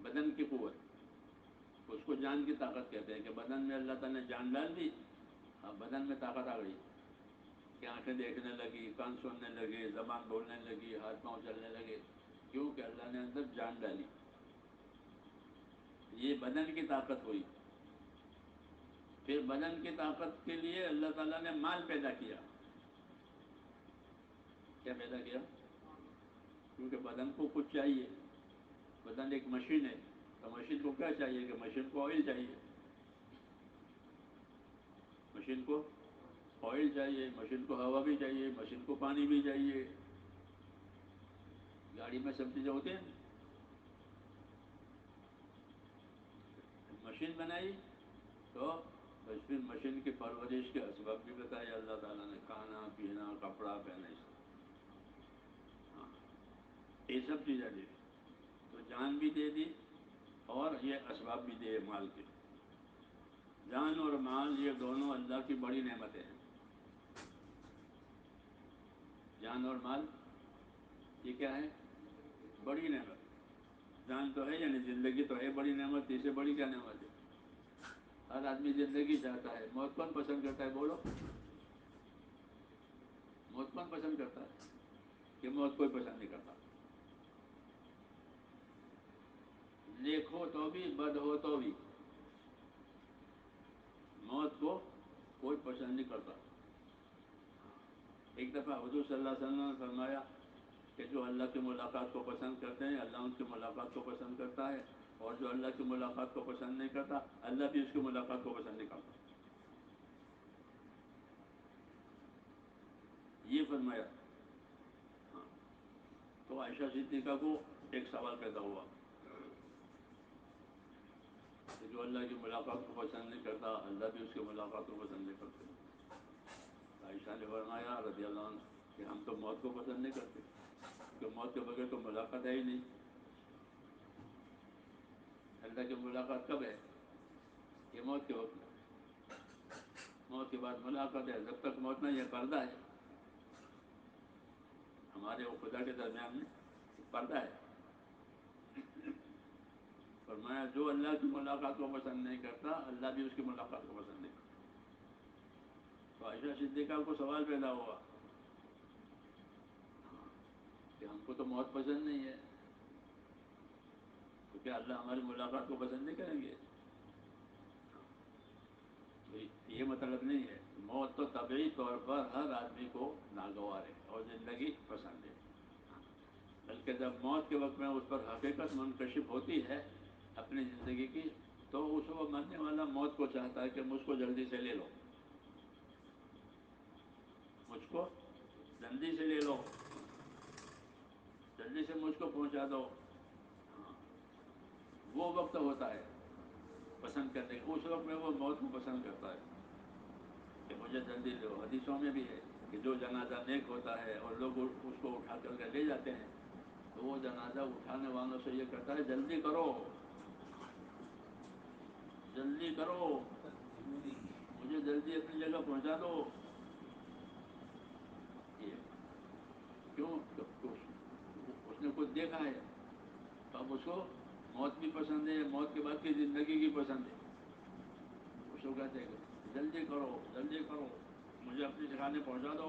S1: بدن کی قوت. اس کو جان کی طاقت کہتے ہیں کہ بدن میں اللہ تعالیٰ نے جان ڈال دی. اب بدن میں طاقت آ گئی کہ آنکھیں دیکھنے لگی، کان سننے لگے، زبان بولنے لگی، ہاتھ پاؤں چلنے لگے. کیوں کہ اللہ نے اندر جان ڈالی. یہ بدن کی طاقت ہوئی. پھر بدن کی طاقت کے لیے اللہ تعالیٰ نے مال پیدا کیا. کیا پیدا کیا؟ کیونکہ بدن کو کچھ چاہیے. بدن ایک مشین ہے، تو مشین کو کیا چاہیے کہ مشین کو آئل چاہیے، مشین کو آئل چاہیے، مشین کو ہوا بھی چاہیے، مشین کو پانی بھی چاہیے. گاڑی میں سب چیزیں ہوتی ہیں. مشین بنائی تو بس پھر مشین کی پرورش کے اسباب بھی بتائے اللہ تعالیٰ نے، کھانا پینا کپڑا پہنا، ہاں یہ سب چیزیں دی. تو جان بھی دے دی اور یہ اسباب بھی دے مال کے. جان اور مال یہ دونوں اللہ کی بڑی نعمتیں ہیں. جان اور مال یہ کیا ہے؟ بڑی نعمت. جان تو ہے یعنی زندگی تو ہے بڑی نعمت، اس سے بڑی کیا نعمت ہے؟ ہر آدمی زندگی چاہتا ہے. موت کون پسند کرتا ہے بولو؟ موت کون پسند کرتا ہے؟ کہ موت کوئی پسند نہیں کرتا. نیک ہو تو بھی بد ہو تو بھی موت کو کوئی پسند نہیں کرتا. ایک دفعہ حضور صلی اللہ علیہ وسلم نے فرمایا کہ جو اللہ کی ملاقات کو پسند کرتے ہیں اللہ ان کی ملاقات کو پسند کرتا ہے، اور جو اللہ کی ملاقات کو پسند نہیں کرتا اللہ بھی اس کی ملاقات کو پسند نہیں کرتا. یہ فرمایا. ہاں تو عائشہ صدیقہ کو ایک سوال پیدا ہوا کہ جو اللہ کی ملاقات کو پسند نہیں کرتا اللہ بھی اس کی ملاقات کو پسند نہیں کرتے. عائشہ نے فرمایا رضی اللہ عنہ کہ ہم تو موت کو پسند نہیں کرتے، کیونکہ موت کے بغیر تو ملاقات ہے ہی نہیں. اللہ کی ملاقات کب ہے؟ یہ موت کے وقت میں. موت کے بعد ملاقات ہے. جب تک موت نہیں ہے پردہ ہے. ہمارے وہ خدا کے درمیان میں پردہ ہے. فرمایا جو اللہ کی ملاقات کو پسند نہیں کرتا اللہ بھی اس کی ملاقات کو پسند نہیں کرتا. تو عائشہ صدیقہ کو سوال پیدا ہوا کہ ہم کو تو موت پسند نہیں ہے، تو کیا اللہ ہماری ملاقات کو پسند نہیں کریں گے؟ تو یہ مطلب نہیں ہے. موت تو طبعی طور پر ہر آدمی کو ناگوار ہے اور زندگی پسند ہے. بلکہ جب موت کے وقت میں اس پر حقیقت منکشف ہوتی ہے اپنی زندگی کی، تو اس وقت مرنے والا موت کو چاہتا ہے کہ مجھ کو جلدی سے لے لو، مجھ کو جلدی سے لے لو، جلدی سے مجھ کو پہنچا دو. ہاں وہ وقت ہوتا ہے پسند کرنے کا. اس وقت میں وہ موت کو پسند کرتا ہے کہ مجھے جلدی لے لو. حدیثوں میں بھی ہے کہ جو جنازہ نیک ہوتا ہے اور لوگ اس کو اٹھا کر کے لے جاتے ہیں تو وہ جنازہ اٹھانے والوں سے یہ کہتا ہے جلدی کرو، جلدی کرو، مجھے جلدی اپنی جگہ پہنچا دو. یہ کیوں؟ اس نے کچھ دیکھا ہے تو اب اس کو موت بھی پسند ہے، موت کے بعد کی زندگی کی پسند ہے. اس کو کہتے ہیں کہ جلدی کرو جلدی کرو، مجھے اپنی ٹھکانے پہنچا دو.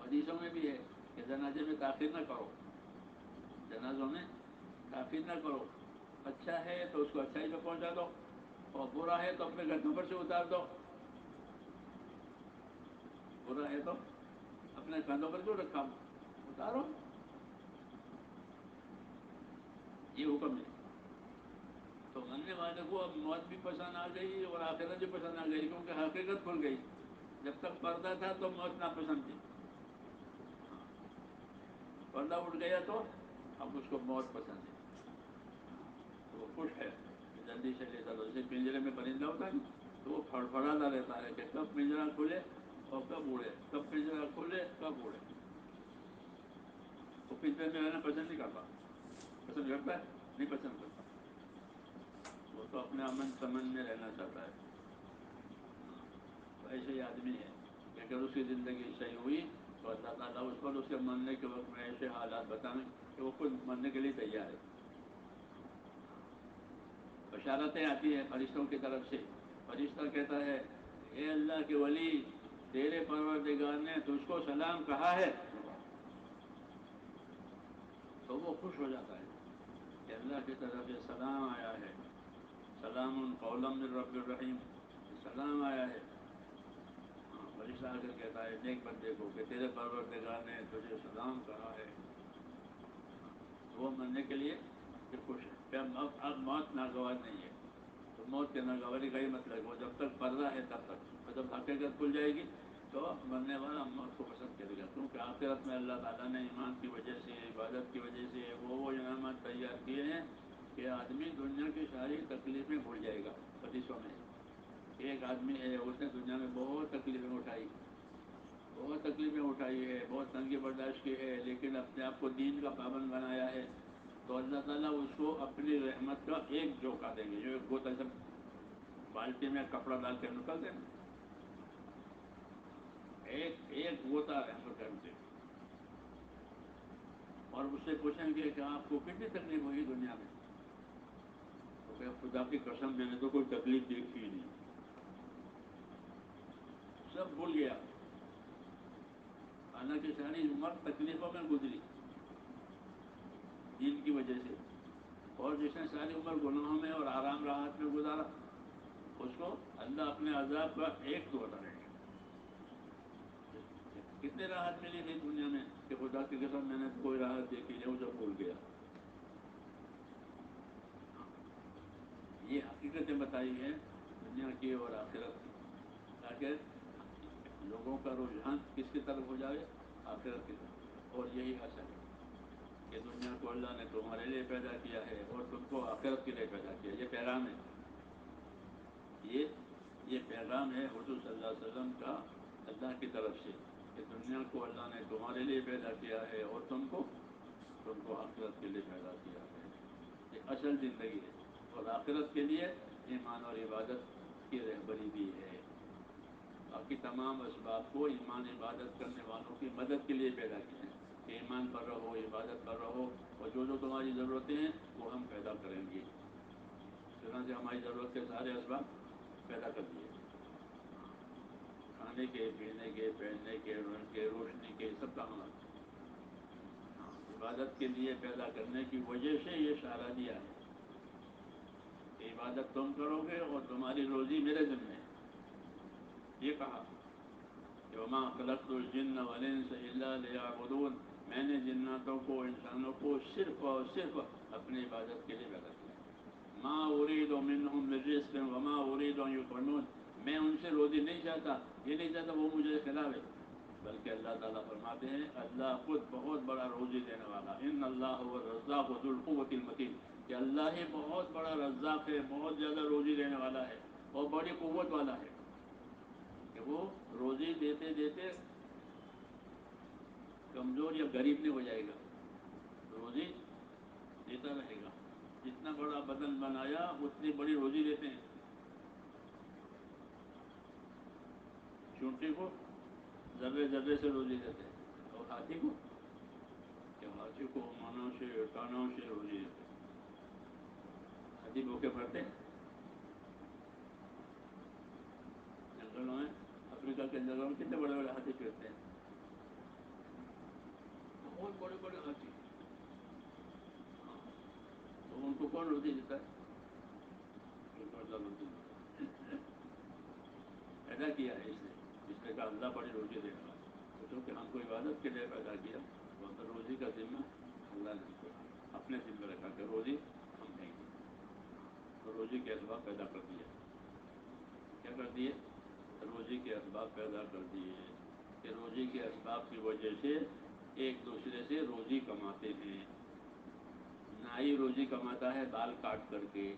S1: حدیثوں میں بھی ہے کہ جنازے میں تاخیر نہ کرو، جنازوں میں تاخیر نہ کرو. اچھا ہے تو اس کو اچھائی پہ پہنچا دو، اور برا ہے تو اپنے گھٹوں پر سے اتار دو. برا ہے تو اپنے کندھوں پر کیوں رکھا، اتارو. یہ حکم ہے. تو مرنے والے کو اب موت بھی پسند آ گئی اور آخرت بھی پسند آ گئی، کیونکہ حقیقت کھل گئی. جب تک پردہ تھا تو موت ناپسند تھی، پردہ اٹھ گیا تو اب اس کو موت پسند ہے. تو وہ خوش ہے کہ جلدی سے لے چلو. جیسے پنجرے میں پرندہ ہوتا ہے تو وہ پھڑپڑاتا رہتا ہے کہ کب پنجرا کھلے اور کب اڑے، کب پنجرا کھلے کب اڑے. وہ پنجرے میں رہنا پسند نہیں کرتا. پسند کرتا ہے؟ نہیں پسند کرتا. وہ تو اپنے امن سمن میں رہنا چاہتا ہے. تو ایسے ہی آدمی ہے کہ اگر اس کی زندگی صحیح ہوئی تو اللہ تعالیٰ اس پر اس کے مرنے کے وقت میں ایسے حالات بتائیں کہ وہ خود مرنے کے لیے تیار ہے. بشارتیں آتی ہیں فرشتوں کی طرف سے. فرشتہ کہتا ہے اے اللہ کے ولی، تیرے پروردگار نے تجھ کو سلام کہا ہے. تو وہ خوش ہو جاتا ہے کہ اللہ کی طرف یہ سلام آیا ہے، سلام قولا من رب الرحیم، سلام آیا ہے. ہاں فرشتہ آ کر کہتا ہے نیک بندے کو کہ تیرے پروردگار نے تجھے سلام کہا ہے. وہ ہو مرنے کے لیے کہ خوش ہے کہ اب موت ناگوار نہیں ہے. تو موت کے ناگواری کا ہی مطلب وہ جب تک پردہ ہے تب تک، اور جب حقیقت کھل جائے گی تو مرنے والا موت کو پسند کرے گا. کیونکہ آخرت میں اللہ تعالیٰ نے ایمان کی وجہ سے، عبادت کی وجہ سے وہ انعامات تیار کیے ہیں کہ آدمی دنیا کی ساری تکلیفیں بھول جائے گا. حدیثوں میں ایک آدمی ہے، اس نے دنیا میں بہت تکلیفیں اٹھائی، بہت تکلیفیں اٹھائی ہے، بہت تنگی برداشت کی ہے، لیکن اپنے آپ کو دین کا پابند بنایا ہے. تو اللہ تعالیٰ اس کو اپنی رحمت کا ایک جھونکا دیں گے. جو ایک گوتا جب بالٹی میں کپڑا ڈال کے نکل دیں، ایک غوطہ رحمت کر دیں، اور اس سے پوچھیں گے کہ آپ کو کتنی تکلیف ہوئی دنیا میں؟ تو کہ خدا کی قسم میں نے تو کوئی تکلیف دیکھی ہی نہیں، سب بھول گیا. حالانکہ ساری عمر تکلیفوں میں گزری دین کی وجہ سے، اور جس نے ساری عمر گناہوں میں اور آرام راحت میں گزارا اس کو اللہ اپنے عذاب کا ایک تو کریں گے. کتنے راحت ملی تھی دنیا میں کہ خدا کی قسم میں نے کوئی راحت دیکھی نہیں، وہ سب بھول گیا. یہ حقیقتیں بتائی ہیں دنیا کی اور آخرت کی، تاکہ لوگوں کا رجحان کس کی طرف ہو جائے؟ آخرت کی طرف. اور یہی اصل ہے کہ دنیا کو اللہ نے تمہارے لیے پیدا کیا ہے اور تم کو آخرت کے لیے پیدا کیا. یہ پیغام ہے، یہ پیغام ہے حضور صلی اللہ علیہ وسلم کا اللہ کی طرف سے کہ دنیا کو اللہ نے تمہارے لیے پیدا کیا ہے اور تم کو آخرت کے لیے پیدا کیا ہے. یہ اصل زندگی ہے. اور آخرت کے لیے ایمان اور عبادت کی رہبری بھی ہے. باقی تمام اسباب کو ایمان عبادت کرنے والوں کی مدد کے لیے پیدا کیا ہے کہ ایمان پر رہو، عبادت پر رہو، اور جو تمہاری ضرورتیں ہیں وہ ہم پیدا کریں گے. چنانچہ ہماری ضرورت کے سارے اسباب پیدا کر دیے، کھانے کے، پینے کے، پہننے کے، رنگ کے، روشنی کے، سب کا ہمارا. عبادت کے لیے پیدا کرنے کی وجہ سے یہ اشارہ دیا ہے کہ عبادت تم کرو گے اور تمہاری روزی میرے ذمہ ہے. یہ کہا کہ وما خلقت الجن والانس الا لیعبدون، میں نے جناتوں کو، انسانوں کو صرف اور صرف اپنی عبادت کے لیے پیدا کیا. ما اريد منهم من رزق وما اريد ان يطعمون، میں ان سے روزی نہیں چاہتا، یہ نہیں چاہتا وہ مجھے کھلاوے، بلکہ اللہ تعالیٰ فرماتے ہیں اللہ خود بہت بڑا روزی دینے والا. ان اللہ هو الرزاق ذو القوة المتین، کہ اللہ ہی بہت بڑا رزاق ہے، بہت زیادہ روزی دینے والا ہے اور بڑی قوت والا ہے کہ وہ روزی دیتے دیتے کمزور یا غریب نہیں ہو جائے گا، روزی دیتا رہے گا. جتنا بڑا بدن بنایا اتنی بڑی روزی دیتے ہیں. چونٹی کو ذرے ذرے سے روزی دیتے ہیں، اور ہاتھی کو منوں سے، ٹانوں سے روزی دیتے ہیں. ہاتھی بھوکے مرتے ہیں جنگلوں میں. افریقہ کے جنگلوں میں کتنے بڑے بڑے ہاتھی پھرتے ہیں، بہت بڑے بڑے ہاتھی. تو ان کو کون روزی دیتا ہے؟ ان کو اللہ روزی دیتا ہے. پیدا کیا ہے اس نے کہا اللہ بڑی روزی دینے والا. تو چونکہ ہم کو عبادت کے لیے پیدا کیا تو روزی کا ذمہ اللہ نے ہم کو اپنے ذمہ رکھا کہ روزی ہم دیں گے. تو روزی کے اسباب پیدا کر دیے. کیا کر دیے؟ روزی کے اسباب پیدا کر دیے کہ روزی کے اسباب کی وجہ سے ایک دوسرے سے روزی کماتے ہیں. نائی روزی کماتا ہے بال کاٹ کر کے،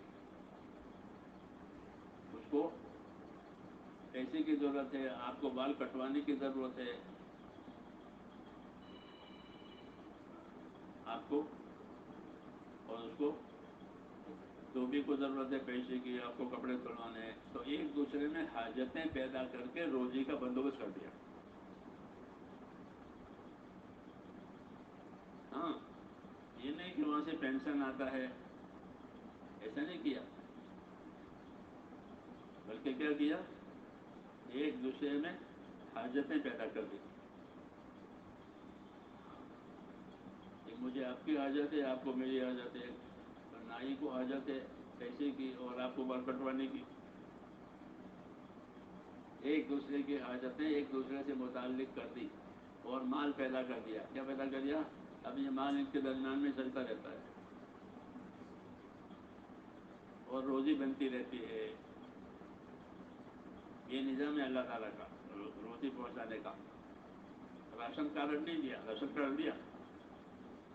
S1: اس کو پیسے کی ضرورت ہے، آپ کو بال کٹوانے کی ضرورت ہے، آپ کو اور اس کو دھوبی کو ضرورت ہے پیسے کی، آپ کو کپڑے دھلوانے ہیں. تو ایک دوسرے میں حاجتیں پیدا کر کے روزی کا بندوبست کر دیا. ہاں، یہ نہیں کہ وہاں سے پینشن آتا ہے، ایسا نہیں کیا، بلکہ کیا کیا؟ ایک دوسرے میں حاجتیں پیدا کر دی. کہ مجھے آپ کی حاجت ہے، آپ کو میری حاجت ہے، اور نائی کو حاجت ہے پیسے کی اور آپ کو بال کٹوانے کی. ایک دوسرے کی حاجتیں ایک دوسرے سے متعلق کر دی اور مال پیدا کر دیا. کیا پیدا کر دیا؟ اب یہ مال ان کے درمیان میں چلتا رہتا ہے اور روزی بنتی رہتی ہے. یہ نظام ہے اللہ تعالیٰ کا روزی پہنچانے کا. راشن کارڈ نہیں دیا، راشن کارڈ دیا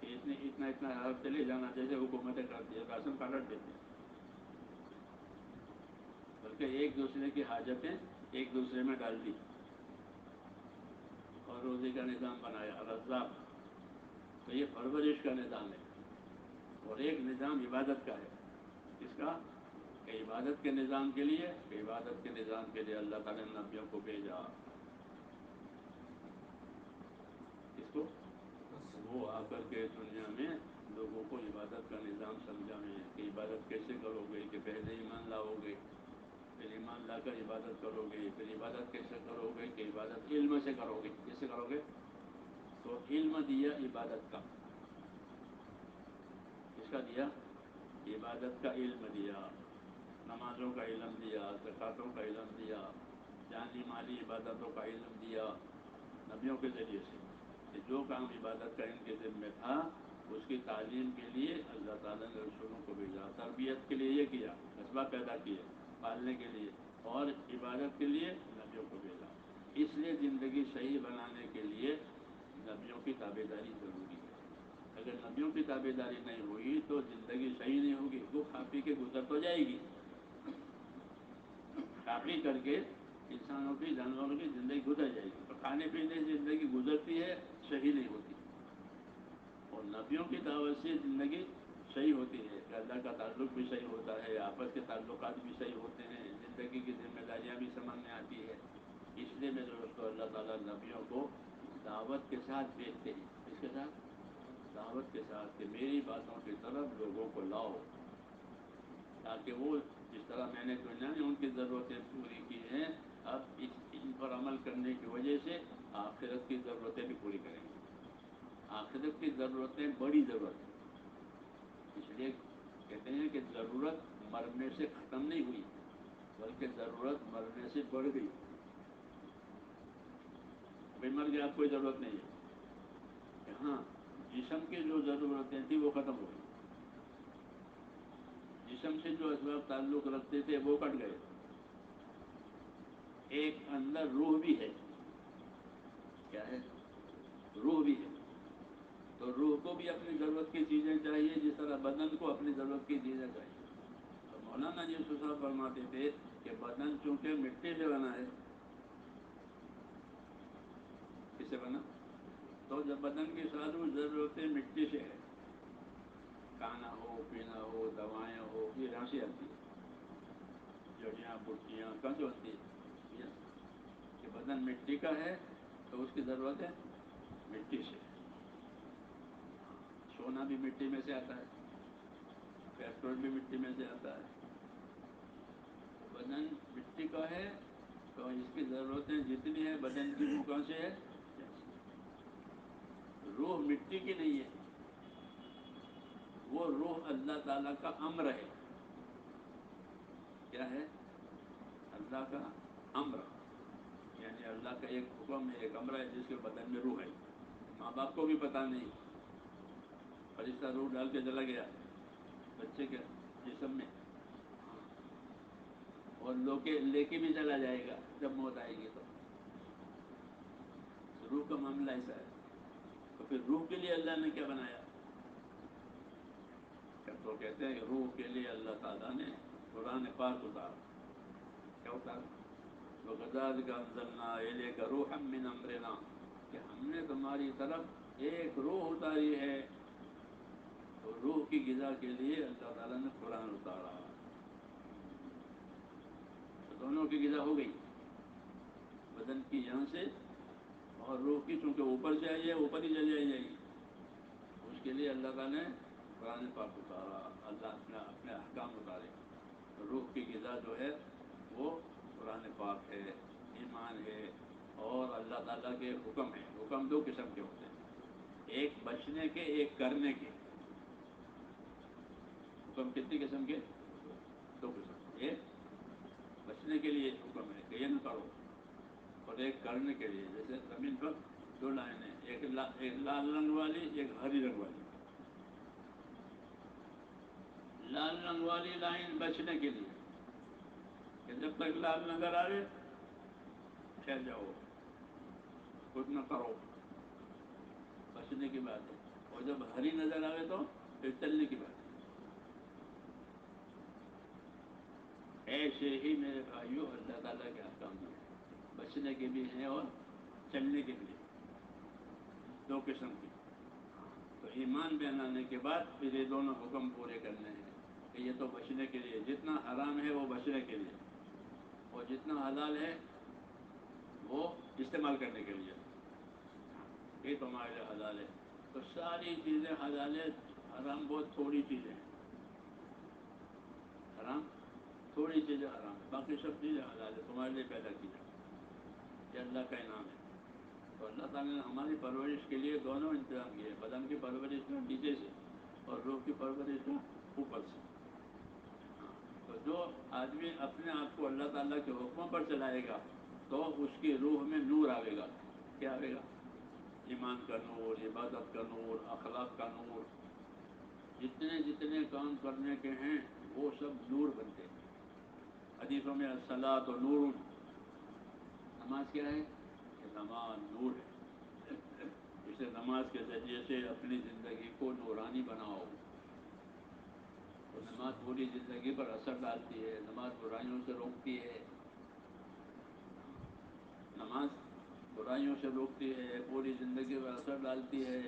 S1: کہ اتنا ہفتے لے جانا جیسے حکومتیں کرتی ہے، راشن کارڈ دیتے ہیں. بلکہ ایک دوسرے کی حاجتیں ایک دوسرے میں ڈال دی اور روزی کا نظام بنایا. رزاق تو یہ پرورش کا نظام ہے. اور ایک نظام عبادت کا ہے. اس کا کہ عبادت کے نظام کے لیے اللہ تعالیٰ نے نبیوں کو بھیجا. اس کو وہ آ کر کے دنیا میں لوگوں کو عبادت کا نظام سمجھائیں کہ عبادت کیسے کرو گے، کہ پہلے ایمان لاؤ گے، پھر ایمان لا کر عبادت کرو گے، پھر عبادت کیسے کرو گے کہ عبادت علم سے کرو گے. کیسے کرو گے؟ تو علم دیا عبادت کا. کس کا دیا؟ عبادت کا علم دیا. نمازوں کا علم دیا، زکاتوں کا علم دیا، جانی مالی عبادتوں کا علم دیا نبیوں کے ذریعے سے. کہ جو کام عبادت کا ان کے ذمہ تھا اس کی تعلیم کے لیے اللہ تعالیٰ نے رسولوں کو بھیجا. تربیت کے لیے یہ کیا، اسباب پیدا کیے پالنے کے لیے، اور عبادت کے لیے نبیوں کو بھیجا. اس لیے زندگی صحیح بنانے کے لیے نبیوں کی تابعداری ضروری ہے. اگر نبیوں کی تابعداری نہیں ہوئی تو زندگی صحیح نہیں ہوگی. وہ کھا پی کے گزر تو جائے گی، کھا پی کر کے انسانوں کی جانوروں کی زندگی گزر جائے گی. تو کھانے پینے سے زندگی گزرتی ہے، صحیح نہیں ہوتی. اور نبیوں کی دعوت سے زندگی صحیح ہوتی ہے کہ اللہ کا تعلق بھی صحیح ہوتا ہے، آپس کے تعلقات بھی صحیح ہوتے ہیں، زندگی کی ذمہ داریاں بھی سمجھ میں آتی ہے. اس لیے میرے دوستو اللہ تعالیٰ نبیوں کو دعوت کے ساتھ بھیجتے ہیں. اس کے ساتھ دعوت کے ساتھ کہ میری باتوں کی طرف لوگوں کو لاؤ، تاکہ وہ جس طرح میں نے دنیا میں ان کی ضرورتیں پوری کی ہیں اب ان پر عمل کرنے کی وجہ سے آخرت کی ضرورتیں بھی پوری کریں گے. آخرت کی ضرورتیں بڑی ضرورت ہیں. اس لیے کہتے ہیں کہ ضرورت مرنے سے ختم نہیں ہوئی بلکہ ضرورت مرنے سے بڑھ گئی. ابھی مر گیا، اب کوئی ضرورت نہیں ہے. ہاں، جسم کی جو ضرورتیں تھیں وہ ختم ہو گئی. جسم سے جو اسباب تعلق رکھتے تھے وہ کٹ گئے. ایک اندر روح بھی ہے. کیا ہے؟ روح بھی ہے. تو روح کو بھی اپنی ضرورت کی چیزیں چاہیے جس طرح بدن کو اپنی ضرورت کی چیزیں چاہیے. تو مولانا جی صاحب فرماتے تھے کہ بدن چونکہ مٹی سے بنا ہے. کس سے بنا؟ تو جب بدن کی ساری ضرورتیں مٹی سے ہے، کھانا ہو، پینا ہو، دوائیں ہو، یہ یہاں سے آتی ہے. جڑیاں بوٹیاں کہاں سے ہوتی ہے؟ کہ بدن مٹی کا ہے تو اس کی ضرورت ہے مٹی سے. سونا بھی مٹی میں سے آتا ہے، پیٹرول بھی مٹی میں سے آتا ہے. تو بدن مٹی کا ہے تو اس کی ضرورتیں جتنی ہیں بدن کی وہ کہاں سے ہے؟ روح مٹی کی نہیں ہے. وہ روح اللہ تعالیٰ کا امر ہے. کیا ہے؟ اللہ کا امر. یعنی اللہ کا ایک حکم ہے، ایک امر ہے جس کے بدن میں روح ہے. ماں باپ کو بھی پتہ نہیں، فرشتہ روح ڈال کے چلا گیا بچے کے جسم میں، اور لے کے بھی چلا جائے گا جب موت آئے گی. تو روح کا معاملہ ایسا ہے. تو پھر روح کے لیے اللہ نے کیا بنایا؟ تو کہتے ہیں کہ روح کے لیے اللہ تعالیٰ نے قرآن پاک اتارا. کیا اتارا؟ وَكَذَلِكَ أَنزَلْنَا إِلَيْكَ رُوحًا مِّنْ أَمْرِنَا، کہ ہم نے تمہاری طرف ایک روح اتاری ہے. تو روح کی غذا کے لیے اللہ تعالیٰ نے قرآن اتارا. تو دونوں کی غذا ہو گئی، بدن کی یہاں سے اور روح کی، چونکہ اوپر سے آئی ہے اوپر ہی چلی جائے گی. اس کے لیے اللہ تعالیٰ نے قرآن پاک اتارا. اللہ اپنے احکام اتارے. روح کی غذا جو ہے وہ قرآن پاک ہے، ایمان ہے، اور اللہ تعالیٰ کے حکم ہیں. حکم دو قسم کے ہوتے ہیں، ایک بچنے کے، ایک کرنے کے. حکم کتنی قسم کے؟ دو قسم. ایک بچنے کے لیے حکم ہے کہ یہ نہ کرو، اور ایک کرنے کے لیے. جیسے زمین پر دو لائنیں، ایک لال رنگ والی، ایک ہری رنگ والی. لال رنگ والی لائن بچنے کے لیے کہ جب تک لال نظر آئے ٹھہر جاؤ، کچھ نہ کرو، بچنے کی بات ہے. اور جب ہری نظر آئے تو پھر چلنے کی بات ہے. ایسے ہی میرے بھائیوں اللہ تعالیٰ کے احکام ہیں، بچنے کے بھی ہیں اور چلنے کے بھی ہیں، دو قسم کی. تو ایمان بہلانے کے بعد پھر یہ دونوں حکم پورے کرنے ہیں کہ یہ تو بچنے کے لیے، جتنا حرام ہے وہ بچنے کے لیے، اور جتنا حلال ہے وہ استعمال کرنے کے لیے. یہ تمہارے لیے حلال ہے. تو ساری چیزیں حلال ہے، حرام بہت تھوڑی چیزیں ہیں. حرام تھوڑی چیزیں حرام ہے، باقی سب چیزیں حلال ہے تمہارے لیے پیدا کی جائیں. یہ اللہ کا انعام ہے. تو اللہ تعالیٰ نے ہماری پرورش کے لیے دونوں انتظام کیے، بدن کی پرورش کا نیچے سے اور روح کی پرورش کا اوپر سے. تو جو آدمی اپنے آپ کو اللہ تعالیٰ کے حکموں پر چلائے گا تو اس کی روح میں نور آئے گا. کیا آئے گا؟ ایمان کا نور، عبادت کا نور، اخلاق کا نور. جتنے جتنے کام کرنے کے ہیں وہ سب نور بنتے ہیں. حدیثوں میں الصلاۃ و نور، نماز کیا ہے؟ کہ نماز نور ہے. اسے نماز کے ذریعے سے اپنی زندگی کو نورانی بناؤ. تو نماز پوری زندگی پر اثر ڈالتی ہے، نماز برائیوں سے روکتی ہے. نماز برائیوں سے روکتی ہے، پوری زندگی پر اثر ڈالتی ہے.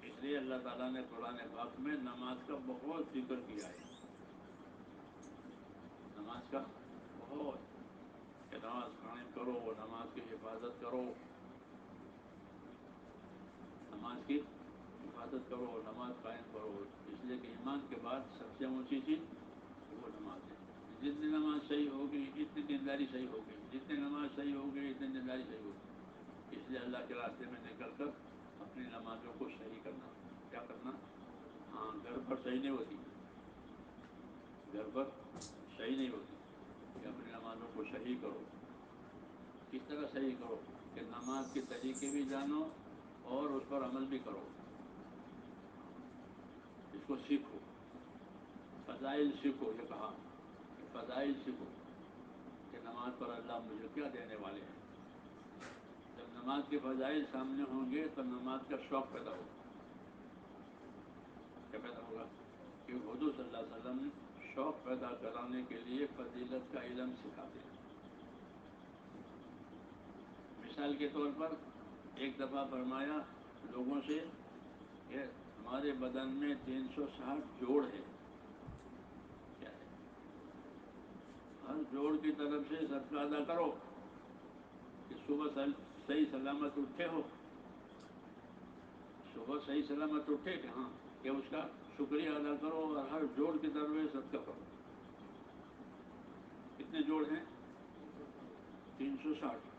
S1: اس لیے اللہ تعالیٰ نے قرآن پاک میں نماز کا بہت ذکر کیا ہے. نماز کا بہت، کہ نماز قائم کرو، نماز کی حفاظت کرو، نماز کی حفاظت کرو، نماز قائم کرو. اس لیے کہ ایمان کے بعد سب سے اونچی چیز وہ نماز ہے. جتنی نماز صحیح ہوگی اتنی دینداری صحیح ہوگی، جتنی نماز صحیح ہوگی اتنی دینداری صحیح ہوگی. اس لیے اللہ کے راستے میں نکل کر اپنی نمازوں کو صحیح کرنا. کیا کرنا؟ ہاں، گھر پر صحیح نہیں ہوتی، گھر پر صحیح نہیں ہوتی، کہ اپنی نمازوں کو صحیح کرو. کس طرح صحیح کرو؟ کہ نماز کے طریقے بھی جانو اور اس پر عمل بھی کرو. اس کو سیکھو، فضائل سیکھو. یہ کہا کہ فضائل سیکھو کہ نماز پر اللہ مجھے کیا دینے والے ہیں. جب نماز کے فضائل سامنے ہوں گے تو نماز کا شوق پیدا ہوگا. کیا پیدا ہوگا؟ کہ حضور صلی اللہ علیہ وسلم شوق پیدا کرانے کے لیے فضیلت کا علم سکھاتے ہیں. مثال کے طور پر ایک دفعہ فرمایا لوگوں سے کہ ہمارے بدن میں 360 جوڑ ہے. کیا ہے؟ ہر جوڑ کی طرف سے صدقہ ادا کرو. کہ صبح صحیح سلامت اٹھے ہو، صبح صحیح سلامت اٹھے کہ ہاں، کہ اس کا شکریہ ادا کرو اور ہر جوڑ کی طرف سے صدقہ کرو. کتنے جوڑ ہیں؟ 360.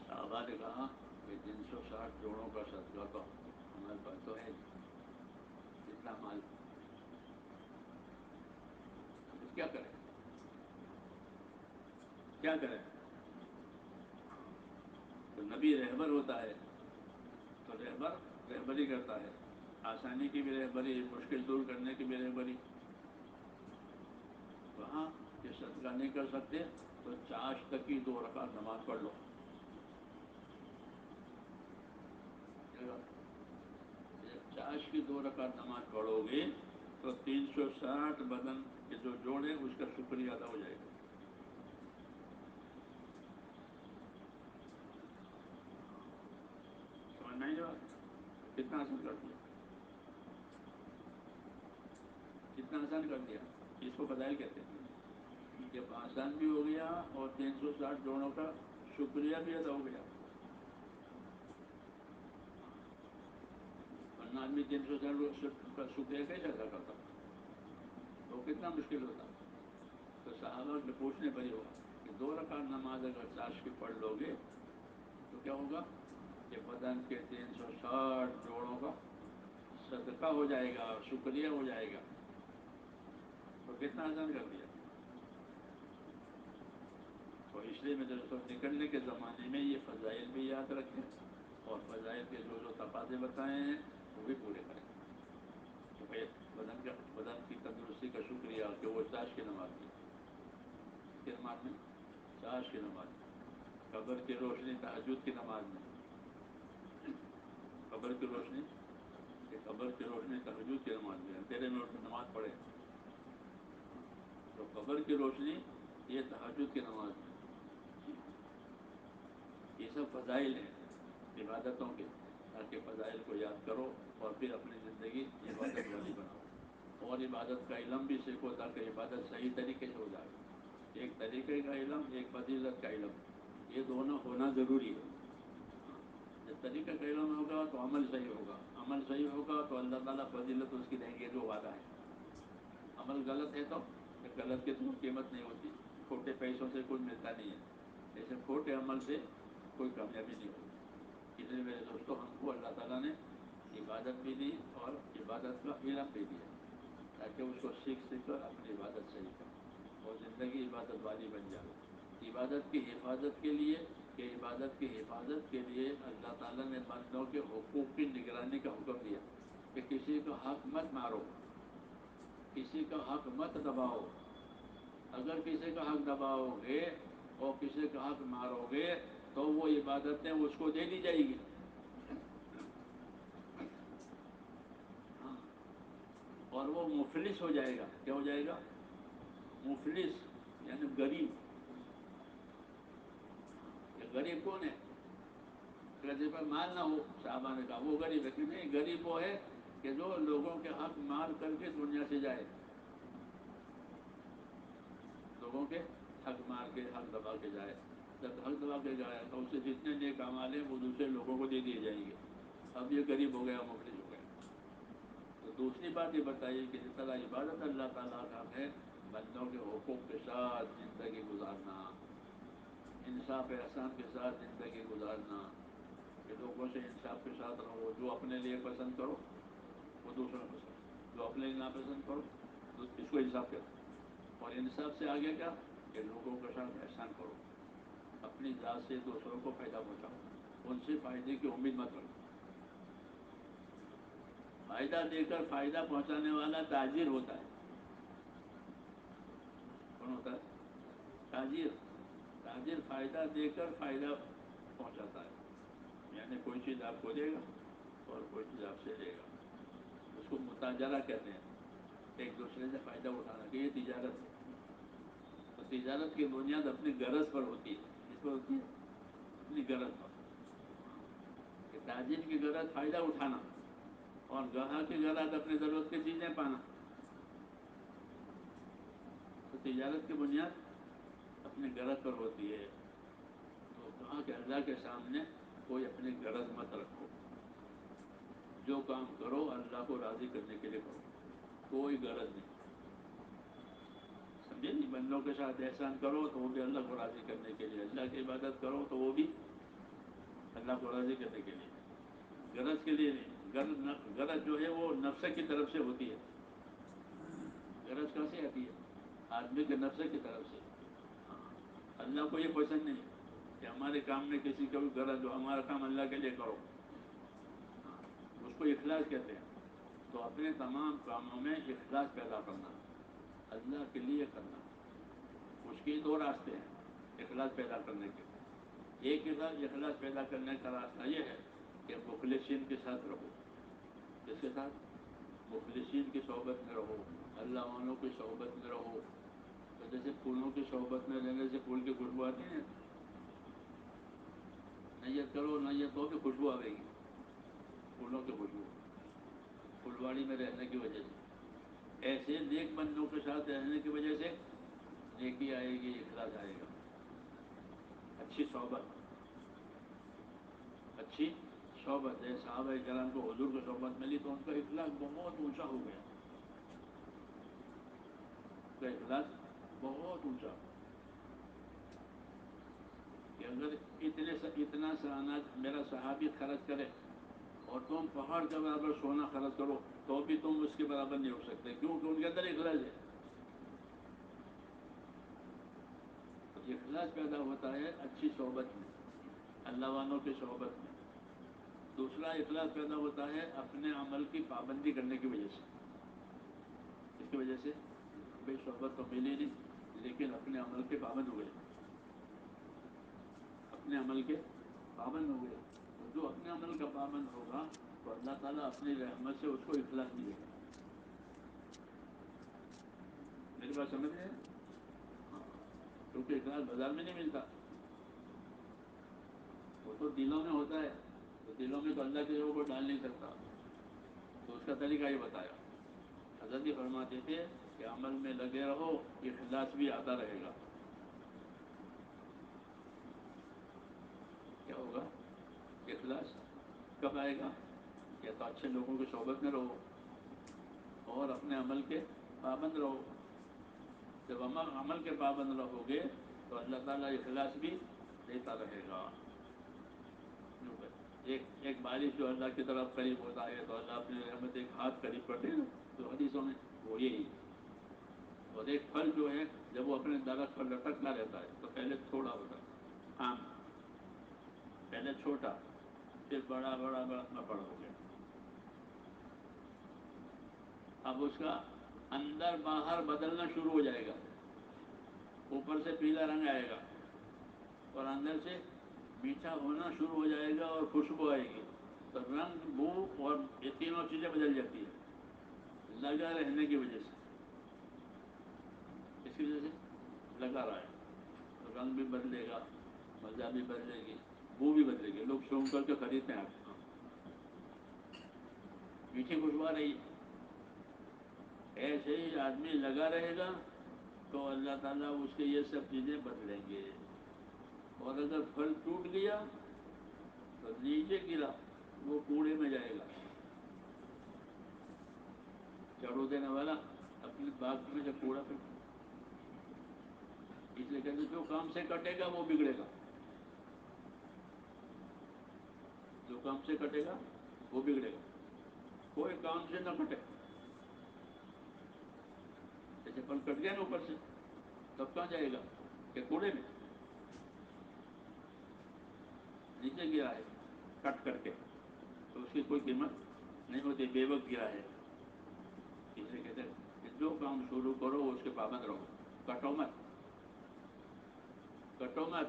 S1: صحابہ نے کہا کہ 360 جوڑوں کا صدقہ تو ہمارے پاس تو ہے اتنا مال، پھر کیا کریں؟ کیا کریں؟ تو نبی رہبر ہوتا ہے تو رہبر رہبری کرتا ہے، آسانی کی بھی رہبری، مشکل دور کرنے کی بھی رہبری. وہاں کہ صدقہ نہیں کر سکتے تو چاشت تک کی 2 رکعت نماز پڑھ لو. چاش کی 2 رکعت نماز پڑھو گے تو 360 بدن کے جو جوڑے اس کا شکریہ ادا ہو جائے گا. سمجھ میں نہیں بات؟ کتنا آسان کر دیا، کتنا آسان کر دیا. اس کو فضائل کہتے ہیں. جب آسان بھی ہو گیا اور 360 جوڑوں کا شکریہ بھی ادا ہو گیا. ورنہ آدمی 360 کا شکریہ کیسے ادا کرتا تو کتنا مشکل ہوتا. تو صحابہ کے پوچھنے پر ہی ہوا کہ 2 رکعت نماز اگر چاش کی پڑھ لو گے تو کیا ہوگا؟ کہ بدن کے 360 جوڑوں کا صدقہ ہو جائے گا، شکریہ ہو جائے گا. تو کتنا آسان کر دیا. تو
S2: اور اس لیے میرے دوستوں نکلنے کے زمانے میں یہ فضائل بھی یاد رکھیں اور فضائل کے جو تقاضے بتائے ہیں وہ بھی پورے کریں کہ بھائی بدن کی تندرستی کا شکریہ کہ وہ چاش کی نماز میں کی نماز میں چاش کی نماز میں قبر کی روشنی تہجد کی نماز میں قبر کی روشنی تہجد کی نماز میں اندھیرے میں اٹھ کے نماز پڑھے تو قبر کی روشنی یہ تہجد کی نماز میں یہ سب فضائل ہیں عبادتوں کے تاکہ فضائل کو یاد کرو اور پھر اپنی زندگی عبادت والی بناؤ اور عبادت کا علم بھی سیکھو تاکہ عبادت صحیح طریقے سے ہو جائے ایک طریقے کا علم ایک فضیلت کا علم یہ دونوں ہونا ضروری ہے جب طریقہ کا علم ہوگا تو عمل صحیح ہوگا عمل صحیح ہوگا تو اللہ تعالیٰ فضیلت اس کی دیں گے جو وعدہ ہے عمل غلط ہے تو غلط کی تو قیمت نہیں ہوتی کھوٹے پیسوں سے کوئی ملتا نہیں ہے ایسے کھوٹے عمل سے کوئی کامیابی نہیں ہوتی اس لیے میرے دوستوں ہم کو اللہ تعالیٰ نے عبادت بھی دی اور عبادت کا علم بھی دیا تاکہ اس کو سیکھ کر اپنی عبادت صحیح کریں اور زندگی عبادت والی بن جائے عبادت کی حفاظت کے لیے عبادت کی حفاظت کے لیے اللہ تعالیٰ نے بندوں کے حقوق کی نگرانی کا حکم دیا کہ کسی کا حق مت مارو کسی کا حق مت دباؤ اگر کسی کا حق دباؤ گے اور کسی کا حق مارو گے تو وہ عبادتیں اس کو دے دی جائے گی اور وہ مفلس ہو جائے گا کیا ہو جائے گا مفلس یعنی غریب غریب کون ہے جس پر مال نہ ہو صحابہ نے کہا وہ غریب ہے کہ نہیں غریب وہ ہے کہ جو لوگوں کے حق مار کر کے دنیا سے جائے لوگوں کے حق مار کے حق دبا کے جائے جب حق دبا کے جائے تو اسے جتنے نیک اعمال ہیں وہ دوسرے لوگوں کو دے دیے جائیں گے اب یہ غریب ہو گیا مفلس ہو گیا تو دوسری بات یہ بتائیے کہ جس طرح عبادت اللہ تعالیٰ کا ہے بندوں کے حقوق کے ساتھ زندگی گزارنا انصاف احسان کے ساتھ زندگی گزارنا کہ لوگوں سے انصاف کے ساتھ رہو جو اپنے لیے پسند کرو وہ دوسروں کو پسند جو اپنے لیے ناپسند کرو تو اس کو انصاف کرو اور انصاف سے آگے کیا کہ لوگوں کے ساتھ احسان کرو اپنی ذات سے دوسروں کو فائدہ پہنچاؤ ان سے فائدے کی امید مت رکھو فائدہ دے کر فائدہ پہنچانے والا تاجر ہوتا ہے کون ہوتا ہے تاجر فائدہ دے کر فائدہ پہنچاتا ہے یعنی کوئی چیز آپ کو دے گا اور کوئی چیز آپ سے لے گا اس کو متاجرہ کہتے ہیں ایک دوسرے سے فائدہ اٹھانا کہ یہ تجارت ہے تو تجارت کی بنیاد اپنی غرض پر ہوتی ہے کس پر ہوتی ہے اپنی غرض پر کہ تاجر کی غرض فائدہ اٹھانا اور گاہک کی غرض اپنی ضرورت کی چیزیں پانا تو تجارت کی بنیاد اپنی غرض پر ہوتی ہے تو کہا کہ اللہ کے سامنے کوئی اپنی غرض مت رکھو جو کام کرو اللہ کو راضی کرنے کے لیے کرو کوئی غرض نہیں سمجھے نہیں بندوں کے ساتھ احسان کرو تو وہ بھی اللہ کو راضی کرنے کے لیے اللہ کی عبادت کرو تو وہ بھی اللہ کو راضی کرنے کے لیے غرض کے لیے نہیں غرض جو ہے وہ نفس کی طرف سے ہوتی ہے غرض کہاں سے آتی ہے آدمی کے نفس کی طرف سے اللہ کو یہ پسند نہیں کہ ہمارے کام میں کسی کا بھی غرض ہو ہمارا کام اللہ کے لیے کرو اس کو اخلاص کہتے ہیں تو اپنے تمام کاموں میں اخلاص پیدا کرنا اللہ کے لیے کرنا اس کے دو راستے ہیں اخلاص پیدا کرنے کے ایک اخلاص پیدا کرنے کا راستہ یہ ہے کہ مخلصین کے ساتھ رہو کس کے ساتھ مخلصین کی صحبت میں رہو اللہ والوں کی صحبت میں رہو تو جیسے پھولوں کی صحبت میں رہنے سے پھول کی خوشبو آتی ہے نیت کرو نیت ہو کہ خوشبو آئے گی پھولوں کی خوشبو پھلواڑی میں رہنے کی وجہ سے ایسے نیک بندوں کے ساتھ رہنے کی وجہ سے نیکی آئے گی اخلاص آئے گا اچھی صحبت ہے صحابہ کرام کو حضور کو صحبت ملی تو ان کا اخلاص بہت اونچا ہو گیا ان کا اخلاص بہت اونچا کہ اگر اتنا سا اناج میرا صحابی خرچ کرے اور تم پہاڑ کے برابر سونا خرچ کرو تو بھی تم اس کے برابر نہیں ہو سکتے کیونکہ ان کے اندر اخلاص ہے اخلاص پیدا ہوتا ہے اچھی صحبت میں، اللہ والوں کی صحبت میں. دوسرا اخلاص پیدا ہوتا ہے اپنے عمل کی پابندی کرنے کی وجہ سے. اس کی وجہ سے بے صحبت تو ملی نہیں، لیکن اپنے عمل کے پابند ہو گئے، اپنے عمل کے پابند ہو گئے. تو جو اپنے عمل کا پابند ہوگا تو اللہ تعالیٰ اپنی رحمت سے اس کو اخلاص ملے گا. میری بات سمجھ رہے ہیں؟ ہاں، کیونکہ اخلاص بازار میں نہیں ملتا، وہ تو دلوں میں ہوتا ہے. تو دلوں میں تو اللہ کے کو ڈال نہیں سکتا. تو اس کا طریقہ یہ بتایا. حضرت یہ فرماتے تھے کہ عمل میں لگے رہو، اخلاص بھی آتا رہے گا. کیا ہوگا؟ اخلاص کب آئے گا؟ یا تو اچھے لوگوں کی صحبت میں رہو اور اپنے عمل کے پابند رہو. جب عمل کے پابند رہو گے تو اللہ تعالیٰ اخلاص بھی دیتا رہے گا. ایک بارش جو اللہ کی طرف قریب ہوتا ہے تو اللہ اپنی رحمت ایک ہاتھ قریب کرتے ہیں تو حدیثوں میں وہ یہی. اور ایک پھل جو ہے جب وہ اپنے درخت پر لٹکتا رہتا ہے تو پہلے تھوڑا ہوتا ہے آم، پہلے چھوٹا، پھر بڑا بڑا بڑا بڑا ہو گیا. اب اس کا اندر باہر بدلنا شروع ہو جائے گا. اوپر سے پیلا رنگ آئے گا اور اندر سے میٹھا ہونا شروع ہو جائے گا اور خوشبو آئے گی. تو رنگ، بو اور یہ تینوں چیزیں بدل جاتی ہیں لگا رہنے کی وجہ سے. اس کی وجہ سے لگا رہا ہے تو رنگ بھی بدلے گا، مزہ بھی بدلے گی، بو بھی بدلے گی. لوگ شوق کر کے خریدتے ہیں آپ. میٹھی خوشبو آ رہی ہے. ایسے ہی آدمی لگا رہے گا تو اللہ تعالیٰ اس کے یہ سب چیزیں بدلیں گے. اور اگر پھل ٹوٹ گیا تو نیچے گرا وہ کوڑے میں جائے گا. جھاڑو دینے والا اپنے باغ میں سے کوڑا پھینک، اس لیے کہتے جو کام سے کٹے گا وہ بگڑے گا. جو کام سے کٹے گا وہ بگڑے گا. کوئی کام سے نہ کٹے. جیسے پھل کٹ گیا نا اوپر سے، تب کہاں جائے گا؟ کہ کوڑے میں. نیچے گرا ہے کٹ کر کے تو اس کی کوئی قیمت نہیں ہوتی، بے وقت گرا ہے. اس لیے کہتے ہیں کہ جو کام شروع کرو اس کے پابند رہو، کٹو مت. کٹو مت.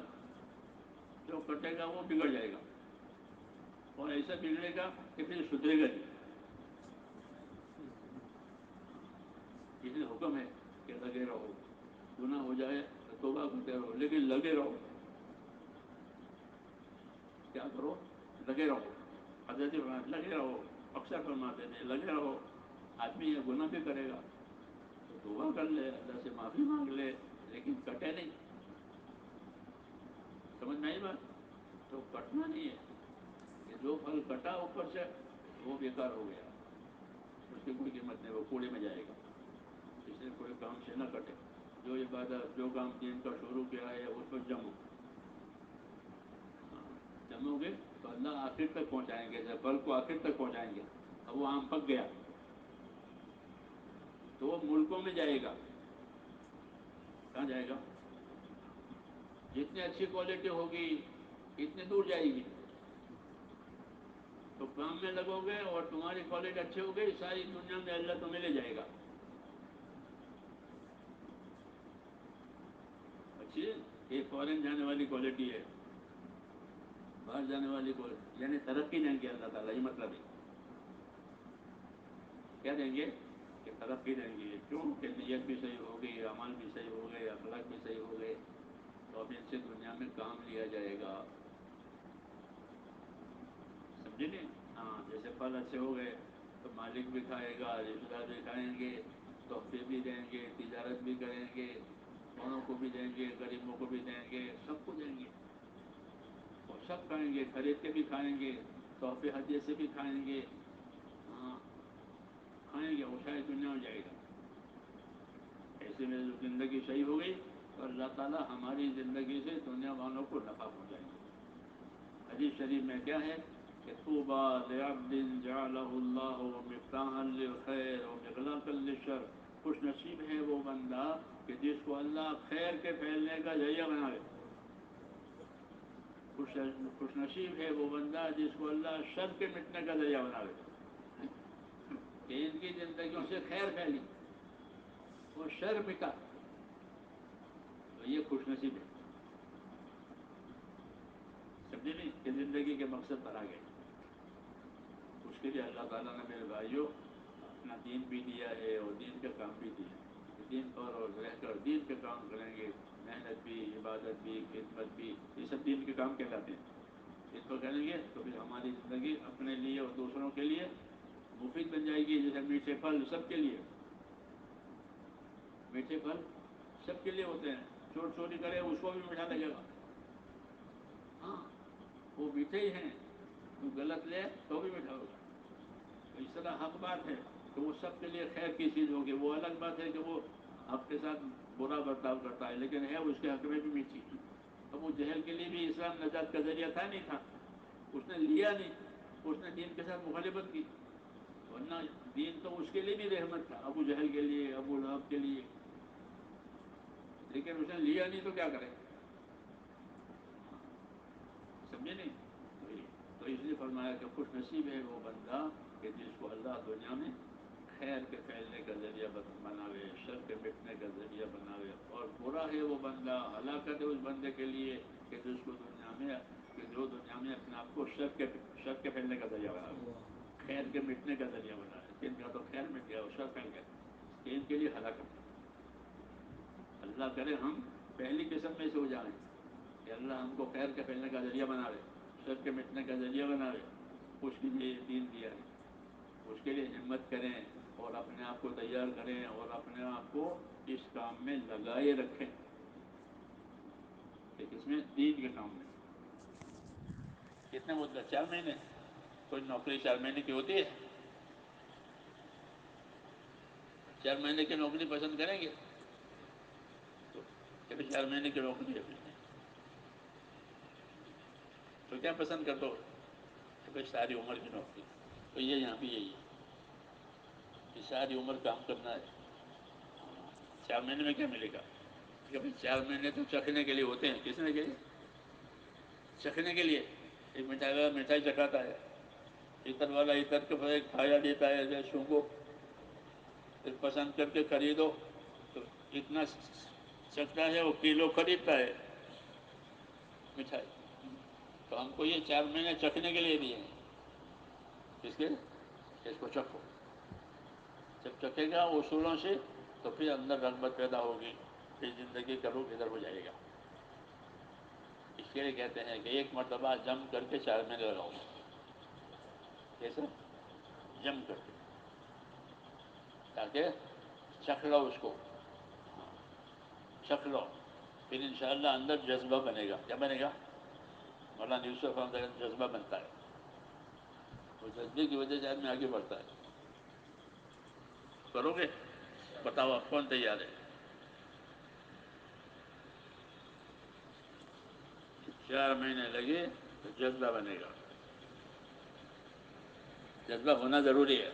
S2: جو کٹے گا وہ بگڑ جائے گا اور ایسا بگڑے گا کہ پھر سدھرے گا نہیں. اس لیے حکم ہے کہ لگے رہو. گناہ ہو جائے تو توبہ کرتے رہو لیکن لگے رہو. کیا کرو؟ لگے رہو. حضرت لگے رہو. اکثر فرماتے تھے لگے رہو. آدمی یہ گناہ بھی کرے گا تو توبہ کر لے، اللہ سے معافی مانگ لے، لیکن کٹے نہیں. سمجھ میں آئی بات؟ تو کٹنا نہیں ہے کہ جو پھل کٹا اوپر سے وہ بیکار ہو گیا، اس کی کوئی قیمت نہیں، وہ کوڑے میں جائے گا. اس لیے کوئی کام سے نہ کٹے. جو عبادت، جو کام دین کا شروع کیا ہے اس پر جمو. جمو گے تو اللہ آخر تک پہنچائیں گے. جب پھل کو آخر تک پہنچائیں گے. اب وہ آم پک گیا تو وہ ملکوں میں جائے گا. کہاں جائے گا؟ جتنی اچھی کوالٹی ہوگی اتنی دور جائے گی. تو کام میں لگو گے اور تمہاری کوالٹی اچھی ہو گئی، ساری دنیا میں اللہ تمہیں لے جائے گا. اچھی ایک فورن جانے والی کوالٹی ہے، باہر جانے والی کوالٹی، یعنی ترقی دیں گے اللہ تعالیٰ. یہ مطلب ہے کیا دیں گے؟ کہ ترقی دیں گے. کیوں؟ کہ نیت بھی صحیح ہو گئی، عمل بھی صحیح ہو گئے، اخلاق بھی صحیح ہو گئے تو اب ان سے دنیا میں کام لیا جائے گا. سمجھے نہیں؟ ہاں، جیسے پھل اچھے ہو گئے تو مالک بھی کھائے گا، رشتہ دار بھی کھائیں گے، تحفے بھی دیں گے، تجارت بھی کریں گے، اوروں کو بھی دیں گے، غریبوں کو بھی دیں گے، سب کو دیں گے. اور سب کھائیں گے، خرید کے بھی کھائیں گے، تحفے ہدیے سے بھی کھائیں گے. ہاں، کھائیں گے. وہ شاید دنیا میں جائے گا. ایسے میں جو زندگی صحیح ہو گئی تو اللہ تعالیٰ ہماری زندگی سے دنیا والوں کو نفع پہنچائیں گے. حدیث شریف میں کیا ہے کہ طوبیٰ لعبد جعلہ اللہ مفتاحا للخیر ومغلاقا للشر خوش نصیب ہے وہ بندہ کہ جس کو اللہ خیر کے پھیلنے کا ذریعہ بناوے. خوش نصیب ہے وہ بندہ جس کو اللہ شر کے مٹنے کا ذریعہ بناوے، کہ ان کی زندگیوں سے خیر پھیلی اور شر مٹا، تو یہ خوش نصیب ہے. سمجھے نہیں کہ زندگی کے مقصد پر آ گئے. اس کے لیے اللہ تعالیٰ نے میرے بھائیوں اپنا دین بھی دیا ہے اور دین کا کام بھی دیا ہے. دین پر اور رہ کر دین کے کام کریں گے، محنت بھی، عبادت بھی، خدمت بھی، یہ سب دین کے کام کہلاتے ہیں. اس پر کریں گے تو پھر ہماری زندگی اپنے لیے اور دوسروں کے لیے مفید بن جائے گی. جیسے میٹھے پھل سب کے لیے، میٹھے پھل سب کے لیے ہوتے ہیں. چور چوری کرے اس کو بھی میٹھا لگے گا. ہاں وہ میٹھے ہی ہیں. تو غلط لے تو بھی میٹھا ہوگا. تو اس طرح حق بات ہے کہ وہ سب کے لیے خیر کی چیز ہوگی. وہ الگ بات ہے کہ وہ آپ کے ساتھ برا برتاؤ کرتا ہے، لیکن ہے اس کے حق میں بھی میٹھی. اب وہ جہل کے لیے بھی اسلام نجات کا ذریعہ تھا نہیں تھا، اس نے لیا نہیں، اس نے دین کے ساتھ مخالفت کی. ورنہ دین تو اس کے لیے بھی رحمت تھا، ابو جہل کے لیے، ابو لہب کے لیے، لیکن اس نے لیا نہیں تو کیا کرے. سمجھے نہیں. تو اس لیے فرمایا کہ خوش نصیب ہے وہ بندہ کہ جس کو اللہ دنیا میں خیر کے پھیلنے کا ذریعہ بناوے، شر کے مٹنے کا ذریعہ بناوے. اور برا ہے وہ بندہ، ہلاکت ہے اس بندے کے لیے کہ جس کو جو دنیا میں اپنے آپ کو شر کے پھیلنے کا ذریعہ بناوے، خیر کے مٹنے کا ذریعہ بناوے. ان کا تو خیر مٹ گیا اور شر پھیل گیا، ان کے لیے ہلاکت. اللہ کرے ہم پہلی قسم میں سے ہو جائیں کہ اللہ ہم کو خیر کے پھیلنے کا ذریعہ بناوے، شر کے مٹنے کا ذریعہ بناوے. اس کے لیے دین دیا ہے، اس کے لیے ہمت کریں اور اپنے آپ کو تیار کریں اور اپنے آپ کو اس کام میں لگائے رکھیں. اس میں دین کے کام میں کتنے مدت؟ 4 مہینے. کوئی نوکری 4 مہینے کی ہوتی ہے؟ 4 مہینے کی نوکری پسند کریں گے تو 4 مہینے کی نوکری ہے تو کیا پسند کر دو کہ بھائی ساری عمر کی نوکری. تو یہ یہاں بھی یہی ہے کہ ساری عمر کام کرنا ہے. 4 مہینے میں کیا ملے گا کہ بھائی 4 مہینے تو چکھنے کے لیے ہوتے ہیں. کس نے کے لیے؟ چکھنے کے لیے. ایک مٹھائی والا مٹھائی چکھاتا ہے، عطر والا عطر کے کھایا دیتا ہے جیسوں کو، پھر پسند کر کے خریدو تو اتنا چکھتا ہے وہ کلو خریدتا ہے مٹھائی. تو ہم کو یہ 4 مہینے چکھنے کے لیے دیے ہیں. کس کے؟ اس کو چکھو. جب چکھے گا اصولوں سے تو پھر اندر رغبت پیدا ہوگی، پھر زندگی کا رخ ادھر ہو جائے گا. اس کے لیے کہتے ہیں کہ ایک مرتبہ جم کر کے 4 مہینے لگاؤ. کیسے؟ جم کر کے، تاکہ چکھ لو اس کو. چکھ لو پھر انشاءاللہ اندر جذبہ بنے گا. کیا بنے گا؟ مولانا یوسف احمد جذبہ بنتا ہے. وہ جذبے کی وجہ سے آدمی آگے بڑھتا ہے. کرو گے؟ بتاؤ آپ کون تیار ہے؟ 4 مہینے لگے تو جذبہ بنے گا. جذبہ ہونا ضروری ہے.